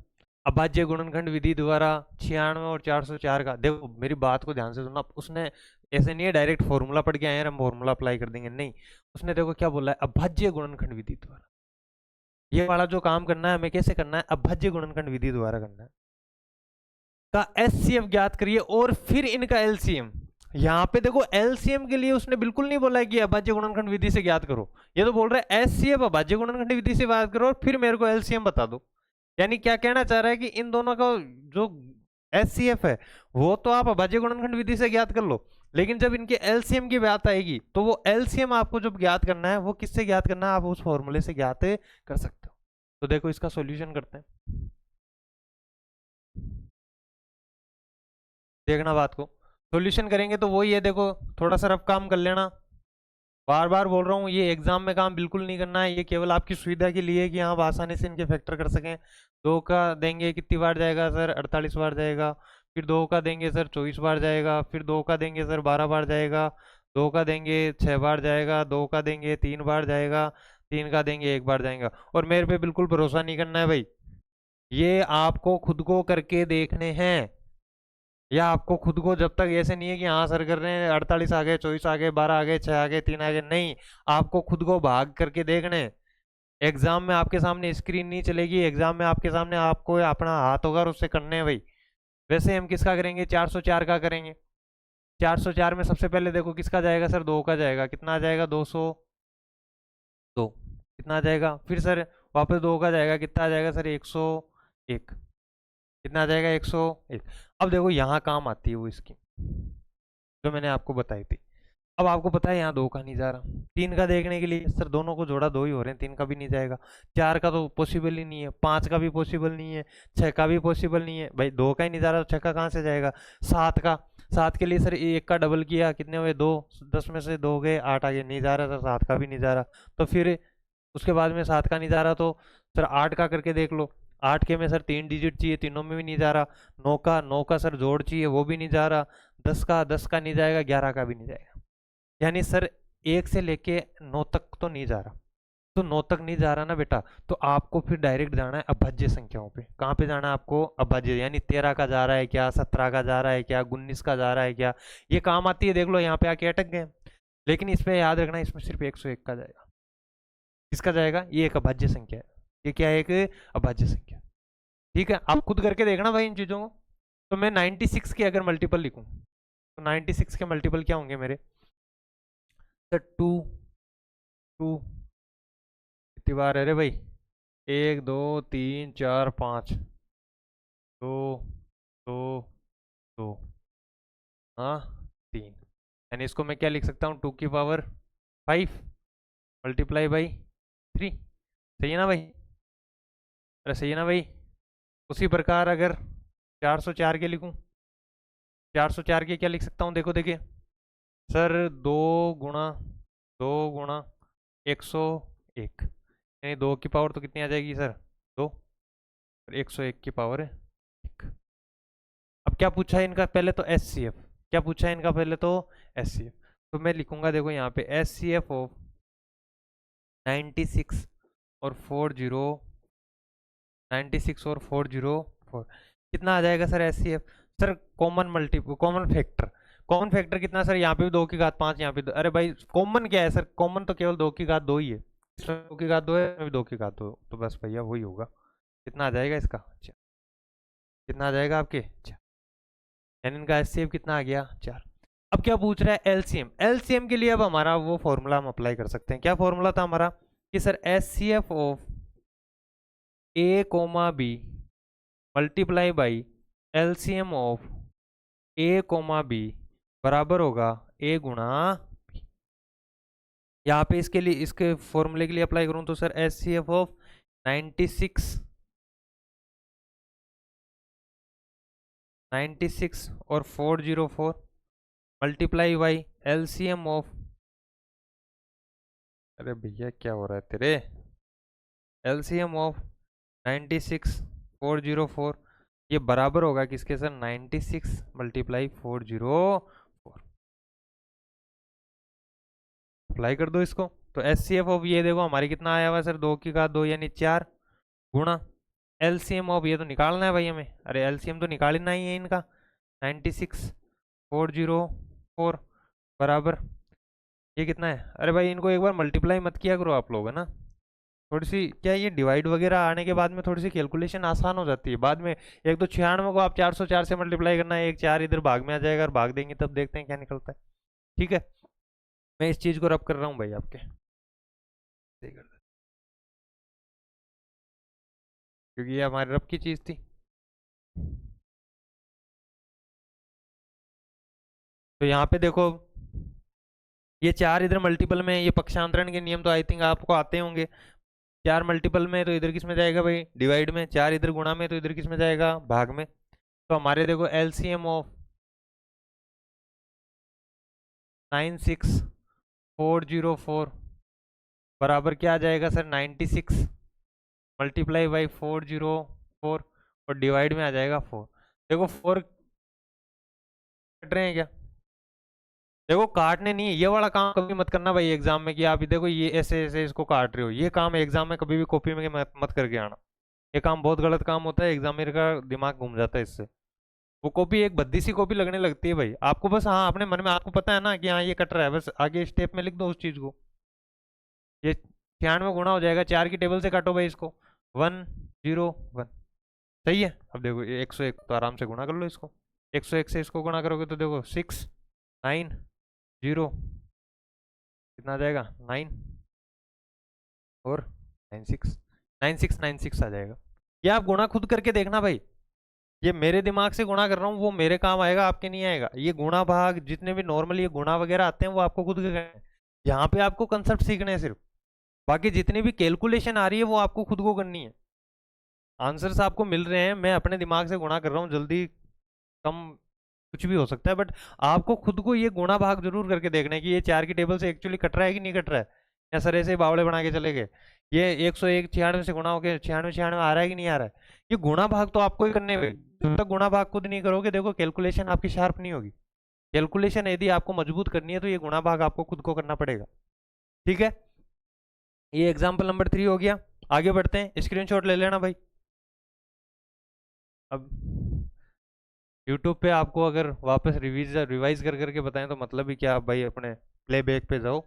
अभाज्य गुणनखंड विधि द्वारा 96 और 404 का, देखो मेरी बात को ध्यान से सुनना, उसने ऐसे नहीं है डायरेक्ट फॉर्मूला पढ़ के आए हैं हम फॉर्मूला अप्लाई कर देंगे, नहीं, उसने देखो क्या बोला है, अभाज्य गुणनखंड विधि द्वारा। ये वाला जो काम करना है हमें कैसे करना है, अभाज्य गुणनखंड विधि द्वारा करना है। का SCF ज्ञात करिए और फिर इनका LCM। यहाँ पे देखो LCM के लिए उसने बिल्कुल नहीं बोला है कि अभाज्य गुणनखंड विधि से ज्ञात करो, ये तो बोल रहा है SCF अभाज्य गुणनखंड विधि से ज्ञात करो और फिर मेरे को LCM बता दो। यानी क्या कहना चाह रहा है कि इन दोनों का जो SCF है वो तो आप अभाज्य गुणनखंड विधि से ज्ञात कर लो, लेकिन जब इनके LCM की बात आएगी तो वो LCM आपको जब ज्ञात करना है वो किससे ज्ञात करना है, आप उस फॉर्मूले से ज्ञात कर सकते हो। तो देखो इसका सॉल्यूशन करते हैं, देखना बात को, सॉल्यूशन करेंगे तो वही है, देखो थोड़ा सा रफ काम कर लेना, बार बार बोल रहा हूँ ये एग्जाम में काम बिल्कुल नहीं करना है, ये केवल आपकी सुविधा के लिए कि आप आसानी से इनके फैक्टर कर सकें। 2 का देंगे कितनी बार जाएगा सर, 48 बार जाएगा, फिर 2 का देंगे सर 24 बार जाएगा, फिर 2 का देंगे सर 12 बार जाएगा, 2 का देंगे 6 बार जाएगा, 2 का देंगे 3 बार जाएगा, 3 का देंगे 1 बार जाएगा। और मेरे पे बिल्कुल भरोसा नहीं करना है भाई, ये आपको खुद को करके देखने हैं, या आपको खुद को जब तक ऐसे नहीं है कि हाँ सर कर रहे हैं 48 आ गए, 24 आ गए, 12 आ गए, 6 आ गए, 3 आ गए, नहीं, आपको खुद को भाग करके देखने। एग्जाम में आपके सामने स्क्रीन नहीं चलेगी, एग्जाम में आपके सामने आपको अपना हाथ होगा और उससे करने हैं भाई। वैसे हम किसका करेंगे, 404 का करेंगे। 404 में सबसे पहले देखो किसका जाएगा सर, 2 का जाएगा, कितना आ जाएगा 202, कितना आ जाएगा, फिर सर वापस 2 का जाएगा, कितना आ जाएगा सर 101, कितना आ जाएगा 101। अब देखो यहाँ काम आती है वो इसकी जो मैंने आपको बताई थी। अब आपको पता है यहाँ 2 का नहीं जा रहा, 3 का देखने के लिए सर दोनों को जोड़ा 2 ही हो रहे हैं, 3 का भी नहीं जाएगा, 4 का तो पॉसिबल ही नहीं है, 5 का भी पॉसिबल नहीं है, 6 का भी पॉसिबल नहीं है भाई, 2 का ही नहीं जा रहा तो 6 का कहाँ से जाएगा। 7 के लिए सर 1 का डबल किया, कितने हुए 2, 10 में से 2 गए 8 आगे, नहीं जा रहा सर, 7 का भी नहीं जा रहा। तो फिर उसके बाद में 7 का नहीं जा रहा तो सर 8 का करके देख लो, 8 के में सर 3 डिजिट चाहिए, तीनों में भी नहीं जा रहा। 9 का सर जोड़ चाहिए, वो भी नहीं जा रहा। 10 का नहीं जाएगा, 11 का भी नहीं जाएगा, यानी सर 1 से लेके 9 तक तो नहीं जा रहा। तो 9 तक नहीं जा रहा ना बेटा, तो आपको फिर डायरेक्ट जाना है अभाज्य संख्याओं पे। कहाँ पे जाना है आपको? अभाज्य, यानी 13 का जा रहा है क्या, 17 का जा रहा है क्या, 19 का जा रहा है क्या, ये काम आती है। देख लो यहाँ पे आके अटक गए। लेकिन इस पे याद रखना, इसमें सिर्फ 101 का जाएगा। किसका जाएगा? ये एक अभाज्य संख्या है। ये क्या है? एक अभाज्य संख्या। ठीक है, आप खुद करके देखना भाई इन चीजों को। तो मैं 96 के अगर मल्टीपल लिखूं, तो 96 के मल्टीपल क्या होंगे मेरे? सर 2 2 कितनी बार है रे भाई? 1 2 3 4 5, 2 2 2, हाँ 3। यानी इसको मैं क्या लिख सकता हूँ? 2 की पावर 5 मल्टीप्लाई बाई 3। सही है ना भाई? अरे सही है ना भाई? उसी प्रकार अगर 404 के लिखूं, 404 के क्या लिख सकता हूँ? देखो देखिए सर, 2 गुणा 101, यानी 2 की पावर तो कितनी आ जाएगी सर? 2, और 101 की पावर है 1। अब क्या पूछा है इनका? पहले तो एस सी एफ। क्या पूछा है इनका? पहले तो एस सी एफ। तो मैं लिखूंगा, देखो यहाँ पे एस सी एफ ऑफ 96 और 40, 96 और 404 कितना आ जाएगा sir S C F? Sir common factor, common factor कितना सर? यहाँ पे भी 2 की घात 5, यहाँ पे अरे भाई कॉमन क्या है सर? कॉमन तो केवल 2 की घात 2 ही है। 2 की घात 2 है, इसमें भी 2 की घात 2, तो बस भैया वही होगा। कितना आ जाएगा इसका? अच्छा, कितना आ जाएगा आपके? अच्छा, यानी इनका एस सी एफ कितना आ गया? 4। अब क्या पूछ रहा है? एलसीएम। एलसीएम के लिए अब हमारा वो फॉर्मूला हम अप्लाई कर सकते हैं। क्या फॉर्मूला था हमारा? कि sir S C F of A comma B multiply by LCM of A comma B बराबर होगा ए गुणा बी। यहाँ पे इसके लिए, इसके फॉर्मूले के लिए अप्लाई करूं तो sir S C F of 96 और 404 मल्टीप्लाई बाई एलसीएम ऑफ, अरे भैया क्या हो रहा है तेरे? एलसीएम ऑफ 96 404, ये बराबर होगा किसके सर? 96 मल्टीप्लाई 404। अप्लाई कर दो इसको। तो एस सी एफ ऑफ ये देखो हमारी कितना आया हुआ सर? 2 की घात 2 यानी 4 गुणा एलसीएम ऑफ, ये तो निकालना है भाई हमें। अरे एलसीएम तो निकाल ही नहीं है इनका। 96 404 बराबर, ये कितना है? अरे भाई इनको एक बार मल्टीप्लाई मत किया करो आप लोग, है ना? थोड़ी सी क्या, ये डिवाइड वगैरह आने के बाद में थोड़ी सी कैलकुलेशन आसान हो जाती है बाद में। एक तो 96 को आप 404 से मल्टीप्लाई करना है, एक 4 इधर भाग में आ जाएगा, और भाग देंगे तब देखते हैं क्या निकलता है। ठीक है, मैं इस चीज को रब कर रहा हूँ भाई आपके, क्योंकि ये हमारे रब की चीज थी। तो यहाँ पे देखो, ये 4 इधर मल्टीपल में, ये पक्षांतरण के नियम तो आई थिंक आपको आते होंगे। 4 मल्टीपल में तो इधर किस में जाएगा भाई? डिवाइड में। 4 इधर गुणा में तो इधर किस में जाएगा? भाग में। तो हमारे देखो एलसीएम ऑफ 96404 बराबर क्या आ जाएगा सर? 96 मल्टीप्लाई बाई 404, और डिवाइड में आ जाएगा 4। देखो 4 कट रहे हैं क्या? देखो काटने नहीं है, ये वाला काम कभी मत करना भाई एग्जाम में, कि आप देखो ये ऐसे ऐसे इसको काट रहे हो। ये काम एग्जाम में कभी भी कॉपी में मत करके आना। ये काम बहुत गलत काम होता है, एग्जामिनर का दिमाग घूम जाता है इससे। वो कॉपी एक भद्दी सी कॉपी लगने लगती है भाई आपको। बस हाँ, अपने मन में आपको पता है ना कि हाँ ये कट रहा है, बस आगे स्टेप में लिख दो उस चीज को। ये 96 गुणा हो जाएगा, 4 की टेबल से काटो भाई इसको, 101। सही है। अब देखो ये 101 तो आराम से गुणा कर लो इसको। 101 से इसको गुणा करोगे तो देखो 690 कितना आ जाएगा? 9 और 96, 9696 आ जाएगा। ये आप गुणा खुद करके देखना भाई। ये मेरे दिमाग से गुणा कर रहा हूँ, वो मेरे काम आएगा, आपके नहीं आएगा। ये गुणा भाग जितने भी नॉर्मली ये गुणा वगैरह आते हैं वो आपको खुद के करने हैं। यहाँ पे आपको कंसेप्ट सीखने हैं सिर्फ, बाकी जितनी भी कैलकुलेशन आ रही है वो आपको खुद को करनी है। आंसर्स आपको मिल रहे हैं, मैं अपने दिमाग से गुणा कर रहा हूँ, जल्दी कम कुछ भी हो सकता है, बट आपको खुद को ये गुणा भाग जरूर करके देखना है कि ये 4 की टेबल से एक्चुअली कट रहा है कि नहीं कट रहा है, या सर ऐसे बावड़े बना के चले गए। ये 101 96 से गुणा होकर 96 96 आ रहा है कि नहीं आ रहा है? ये गुणा भाग तो आपको ही करने हैं। जब तक गुणा भाग खुद नहीं करोगे, देखो कैलकुलेशन आपकी शार्प नहीं होगी। कैलकुलेशन यदि आपको मजबूत करनी है तो ये गुणा भाग आपको खुद को करना पड़ेगा। ठीक है, ये एग्जाम्पल नंबर 3 हो गया। आगे बढ़ते हैं, स्क्रीनशॉट ले लेना भाई। अब यूट्यूब पे आपको अगर वापस रिवाइज कर करके बताएं तो मतलब ही क्या, आप भाई अपने प्लेबैक पे जाओ,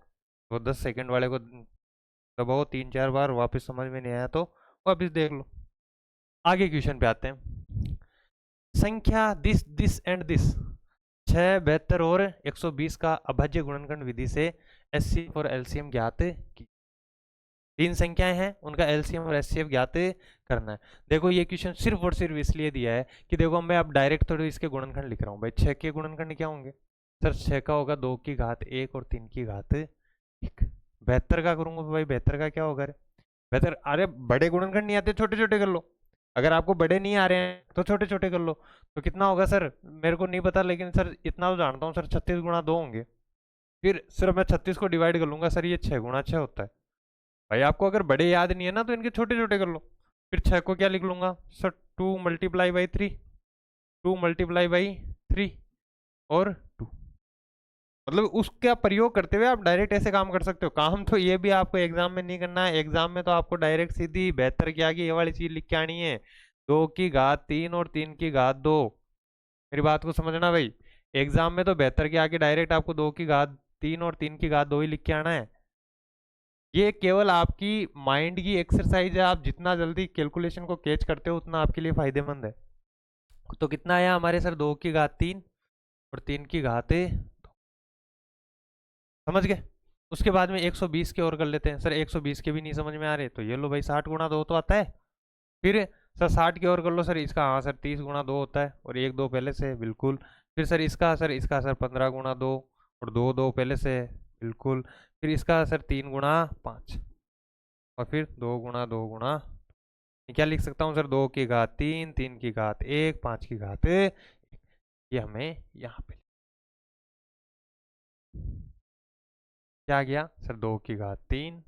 वो 10 सेकंड वाले को दबाओ 3-4 बार, वापस समझ में नहीं आया तो वापस देख लो। आगे क्वेश्चन पे आते हैं। संख्या दिस एंड दिस 6, 72 और 120 का अभाज्य गुणनखंड विधि से एचसीएफ और एलसीएम ज्ञात की। 3 संख्याएं हैं, उनका एलसीएम और एचसीएफ ज्ञात करना है। देखो ये क्वेश्चन सिर्फ और सिर्फ इसलिए दिया है कि देखो मैं अब डायरेक्ट थोड़ी इसके गुणनखंड लिख रहा हूँ भाई। 6 के गुणनखंड क्या होंगे सर? 6 का होगा 2 की घात 1 और 3 की घात 1। 72 का करूंगा भाई, 72 का क्या होगा? अरे 72, अरे बड़े गुणनखंड नहीं आते, छोटे छोटे कर लो। अगर आपको बड़े नहीं आ रहे हैं तो छोटे छोटे कर लो। तो कितना होगा सर? मेरे को नहीं पता, लेकिन सर इतना तो जानता हूँ सर, 36 गुणा 2 होंगे। फिर सिर्फ मैं 36 को डिवाइड कर लूंगा सर, ये 6 गुणा 6 होता है। भाई आपको अगर बड़े याद नहीं है ना तो इनके छोटे छोटे कर लो। फिर 6 को क्या लिख लूंगा sir? 2 multiply by 3, 2 multiply by 3 और 2। मतलब उसका प्रयोग करते हुए आप डायरेक्ट ऐसे काम कर सकते हो। काम तो ये भी आपको एग्जाम में नहीं करना है। एग्जाम में तो आपको डायरेक्ट सीधी 72 के आगे ये वाली चीज लिख के आनी है, 2 की घात 3 और 3 की घात 2। मेरी बात को समझना भाई, एग्जाम में तो 72 के आगे डायरेक्ट आपको 2 की घात 3 और 3 की घात 2 ही लिख के आना है। ये केवल आपकी माइंड की एक्सरसाइज है। आप जितना जल्दी कैलकुलेशन को कैच करते हो उतना आपके लिए फायदेमंद है। तो कितना आया हमारे सर? 2 की घात 3 और 3 की घात 2। समझ गए? उसके बाद में 120 के और कर लेते हैं। सर 120 के भी नहीं समझ में आ रहे तो ये लो भाई, 60 गुणा 2 तो आता है। फिर सर 60 के और कर लो सर इसका। हाँ सर 30 गुणा 2 होता है और 1 2 पहले से है, बिल्कुल। फिर सर इसका सर 15 गुणा 2 और 2 2 पहले से है, बिल्कुल। फिर इसका सर 3 गुणा 5 और फिर 2 गुणा 2 गुणा, क्या लिख सकता हूँ सर? 2 की घात 3, 3 की घात 1, 5 की घात 1। ये हमें यहाँ पे क्या गया सर? 2 की घात 3,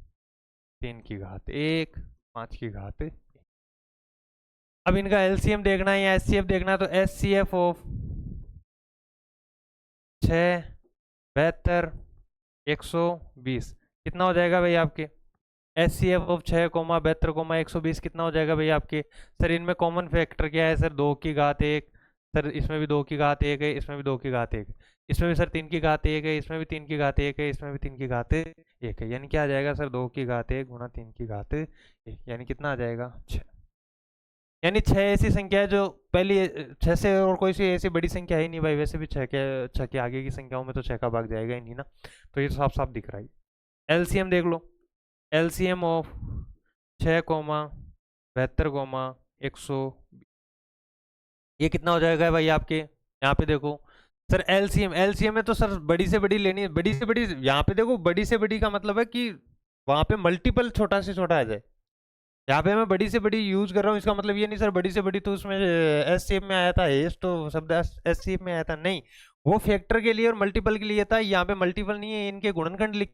3 की घात 1, 5 की घात 1। अब इनका एलसीएम देखना है या एचसीएफ देखना है, तो एचसीएफ ऑफ 6, 72, 120 कितना हो जाएगा भाई आपके? एचसीएफ ऑफ 6, 72, 120 कितना हो जाएगा भाई आपके? सर इनमें कॉमन फैक्टर क्या है सर? 2 की घात 1। सर इसमें भी 2 की घात 1 है, इसमें भी 2 की घात 1 है, इसमें भी सर 3 की घात 1 है, इसमें भी 3 की घात 1 है, इसमें भी 3 की घात 1 है। यानी क्या आ जाएगा सर? 2 की घात 1 गुणा 3 की घात 1, यानी कितना आ जाएगा? 6। यानी 6 ऐसी संख्या है जो पहली 6 से और कोई सी ऐसी बड़ी संख्या है ही नहीं भाई। वैसे भी 6 के आगे की संख्याओं में तो 6 का भाग जाएगा ही नहीं ना। तो ये साफ साफ दिख रहा है। एलसीएम देख लो। एलसीएम ऑफ 6, 72, 100, ये कितना हो जाएगा भाई आपके? यहाँ पे देखो सर, एलसीएम एलसीएम में तो सर बड़ी से बड़ी लेनी है। बड़ी से बड़ी यहाँ पे देखो, बड़ी से बड़ी का मतलब है कि वहां पे मल्टीपल छोटा से छोटा आ जाए। यहाँ पे मैं बड़ी से बड़ी यूज कर रहा हूँ, इसका मतलब ये नहीं सर बड़ी से बड़ी तो उसमें एस शेप में आया था, एस तो शब्द एस शेप में आया था, नहीं। वो फैक्टर के लिए और मल्टीपल के लिए था। यहाँ पे मल्टीपल नहीं है, इनके गुणनखंड लिख।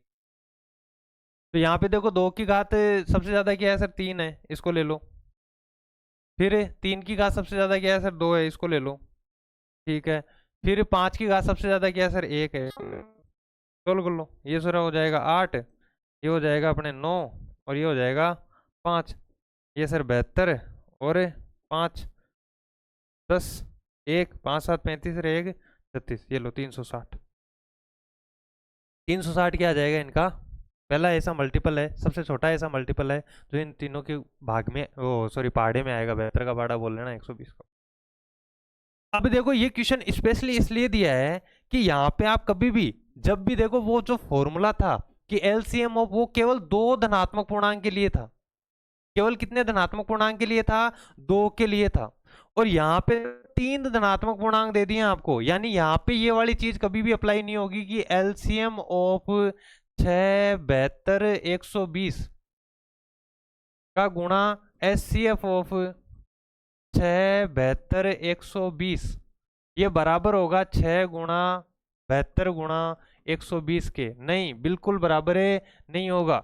तो यहाँ पे देखो 2 की घात सबसे ज्यादा क्या है सर? 3 है, इसको ले लो। फिर 3 की घात सबसे ज्यादा क्या है सर? 2 है, इसको ले लो। ठीक है। फिर 5 की घात सबसे ज्यादा क्या है सर? 1 है। सोल्व कर लो, ये सर हो जाएगा 8, ये हो जाएगा अपने 9 और ये हो जाएगा 5। ये सर 72 और 5 10 1 5 7 35 और 1 36, ये लो 360। 360 क्या आ जाएगा इनका? पहला ऐसा मल्टीपल है, सबसे छोटा ऐसा मल्टीपल है जो इन तीनों के भाग में, ओ सॉरी पहाड़े में आएगा। 72 का पहाड़ा बोल लेना 120 का। अब देखो ये क्वेश्चन स्पेशली इसलिए दिया है कि यहाँ पे आप कभी भी जब भी देखो, वो जो फॉर्मूला था कि एलसीएम ऑफ, वो केवल 2 धनात्मक पूर्णांक के लिए था। केवल कितने धनात्मक पूर्णांक के लिए था? 2 के लिए था। और यहाँ पे 3 धनात्मक पूर्णांक दे दिए आपको, यानी यहाँ पे ये वाली चीज कभी भी अप्लाई नहीं होगी कि एलसीएम ऑफ 6, 72, 120 का गुणा एचसीएफ ऑफ 6, 72, 120 ये बराबर होगा 6 गुणा 72 गुणा 120 के। नहीं, बिल्कुल बराबर है नहीं होगा।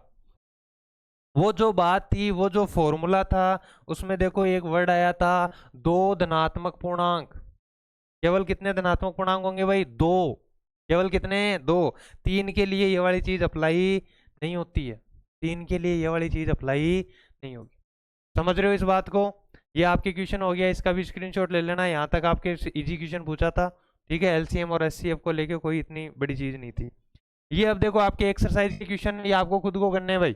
वो जो बात थी, वो जो फॉर्मूला था, उसमें देखो एक वर्ड आया था 2 धनात्मक पूर्णांक। केवल कितने धनात्मक पूर्णांक होंगे भाई? 2। केवल कितने? 2। 3 के लिए ये वाली चीज अप्लाई नहीं होती है। 3 के लिए ये वाली चीज़ अप्लाई नहीं होगी। समझ रहे हो इस बात को? ये आपके क्वेश्चन हो गया, इसका भी स्क्रीनशॉट ले लेना। यहाँ तक आपके इजी क्वेश्चन पूछा था, ठीक है। एलसीएम और एचसीएफ को लेके कोई इतनी बड़ी चीज़ नहीं थी। ये अब देखो आपके एक्सरसाइज के क्वेश्चन, ये आपको खुद को करने हैं भाई,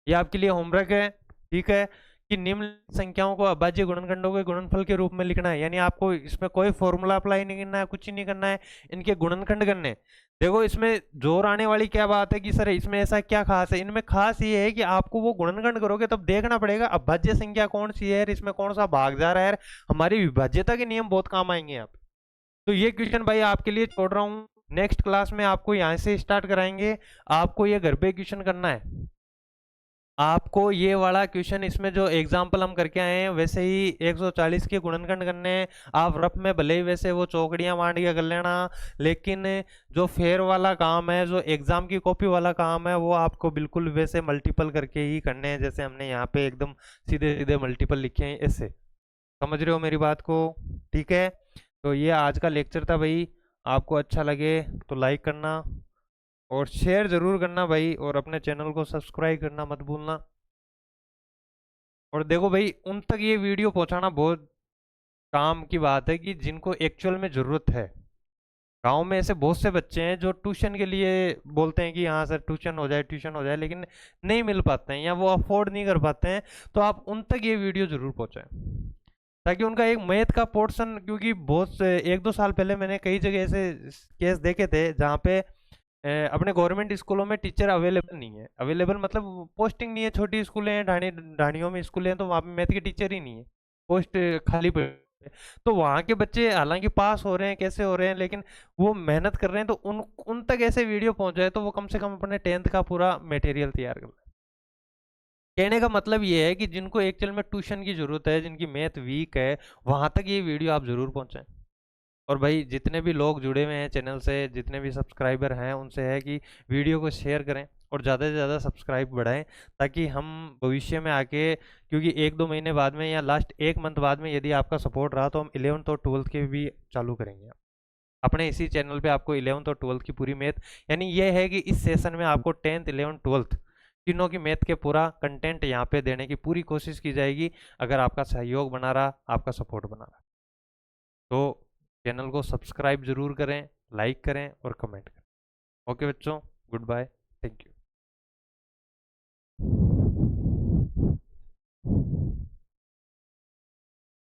ये आपके लिए होमवर्क है, ठीक है। कि निम्न संख्याओं को अभाज्य गुणनखंडों के गुणनफल के रूप में लिखना है, यानी आपको इसमें कोई फॉर्मूला अप्लाई नहीं करना है, कुछ नहीं करना है, इनके गुणनखंड करने हैं। देखो इसमें जोर आने वाली क्या बात है कि सर इसमें ऐसा क्या खास है, इनमें खास ये है कि आपको वो गुणनखंड करोगे तब देखना पड़ेगा अभाज्य संख्या कौन सी है, इसमें कौन सा भाग जा रहा है। हमारी विभाज्यता के नियम बहुत काम आएंगे आप। तो ये क्वेश्चन भाई आपके लिए छोड़ रहा हूँ, नेक्स्ट क्लास में आपको यहाँ से स्टार्ट कराएंगे। आपको ये घर पे क्वेश्चन करना है, आपको ये वाला क्वेश्चन, इसमें जो एग्जाम्पल हम करके आए हैं वैसे ही 140 के गुणनखंड करने हैं। आप रफ में भले ही वैसे वो चौकड़ियां मांड के कर लेना, लेकिन जो फेयर वाला काम है, जो एग्जाम की कॉपी वाला काम है, वो आपको बिल्कुल वैसे मल्टीपल करके ही करने हैं, जैसे हमने यहाँ पे एकदम सीधे सीधे मल्टीपल लिखे हैं ऐसे। समझ रहे हो मेरी बात को? ठीक है। तो ये आज का लेक्चर था भाई, आपको अच्छा लगे तो लाइक करना और शेयर जरूर करना भाई, और अपने चैनल को सब्सक्राइब करना मत भूलना। और देखो भाई, उन तक ये वीडियो पहुंचाना बहुत काम की बात है कि जिनको एक्चुअल में ज़रूरत है। गांव में ऐसे बहुत से बच्चे हैं जो ट्यूशन के लिए बोलते हैं कि हाँ सर ट्यूशन हो जाए, ट्यूशन हो जाए, लेकिन नहीं मिल पाते हैं या वो अफोर्ड नहीं कर पाते हैं। तो आप उन तक ये वीडियो ज़रूर पहुंचाएं, ताकि उनका एक मैथ का पोर्शन, क्योंकि बहुत से 1-2 साल पहले मैंने कई जगह ऐसे केस देखे थे जहाँ पे अपने गवर्नमेंट स्कूलों में टीचर अवेलेबल नहीं है। अवेलेबल मतलब पोस्टिंग नहीं है, छोटी स्कूलें हैं, ढाणियों में स्कूलें हैं, तो वहाँ पे मैथ के टीचर ही नहीं है, पोस्ट खाली पड़े हैं। तो वहाँ के बच्चे हालांकि पास हो रहे हैं, कैसे हो रहे हैं, लेकिन वो मेहनत कर रहे हैं। तो उन उन तक ऐसे वीडियो पहुँच जाए तो वो कम से कम अपने 10th का पूरा मटेरियल तैयार कर ले। कहने का मतलब ये है कि जिनको एक्चुअल में ट्यूशन की जरूरत है, जिनकी मैथ वीक है, वहां तक ये वीडियो आप जरूर पहुंचाएं। और भाई जितने भी लोग जुड़े हुए हैं चैनल से, जितने भी सब्सक्राइबर हैं, उनसे है कि वीडियो को शेयर करें और ज़्यादा से ज़्यादा सब्सक्राइब बढ़ाएं, ताकि हम भविष्य में आके, क्योंकि 1-2 महीने बाद में या लास्ट 1 मंथ बाद में यदि आपका सपोर्ट रहा तो हम 11th और 12th के भी चालू करेंगे अपने इसी चैनल पे। आपको 11th और 12th की पूरी मैथ, यानी ये है कि इस सेशन में आपको 10th 11th 12th तीनों की मैथ के पूरा कंटेंट यहाँ पे देने की पूरी कोशिश की जाएगी, अगर आपका सहयोग बना रहा, आपका सपोर्ट बना रहा। तो चैनल को सब्सक्राइब जरूर करें, लाइक करें और कमेंट करें। ओके बच्चों, गुड बाय, थैंक यू।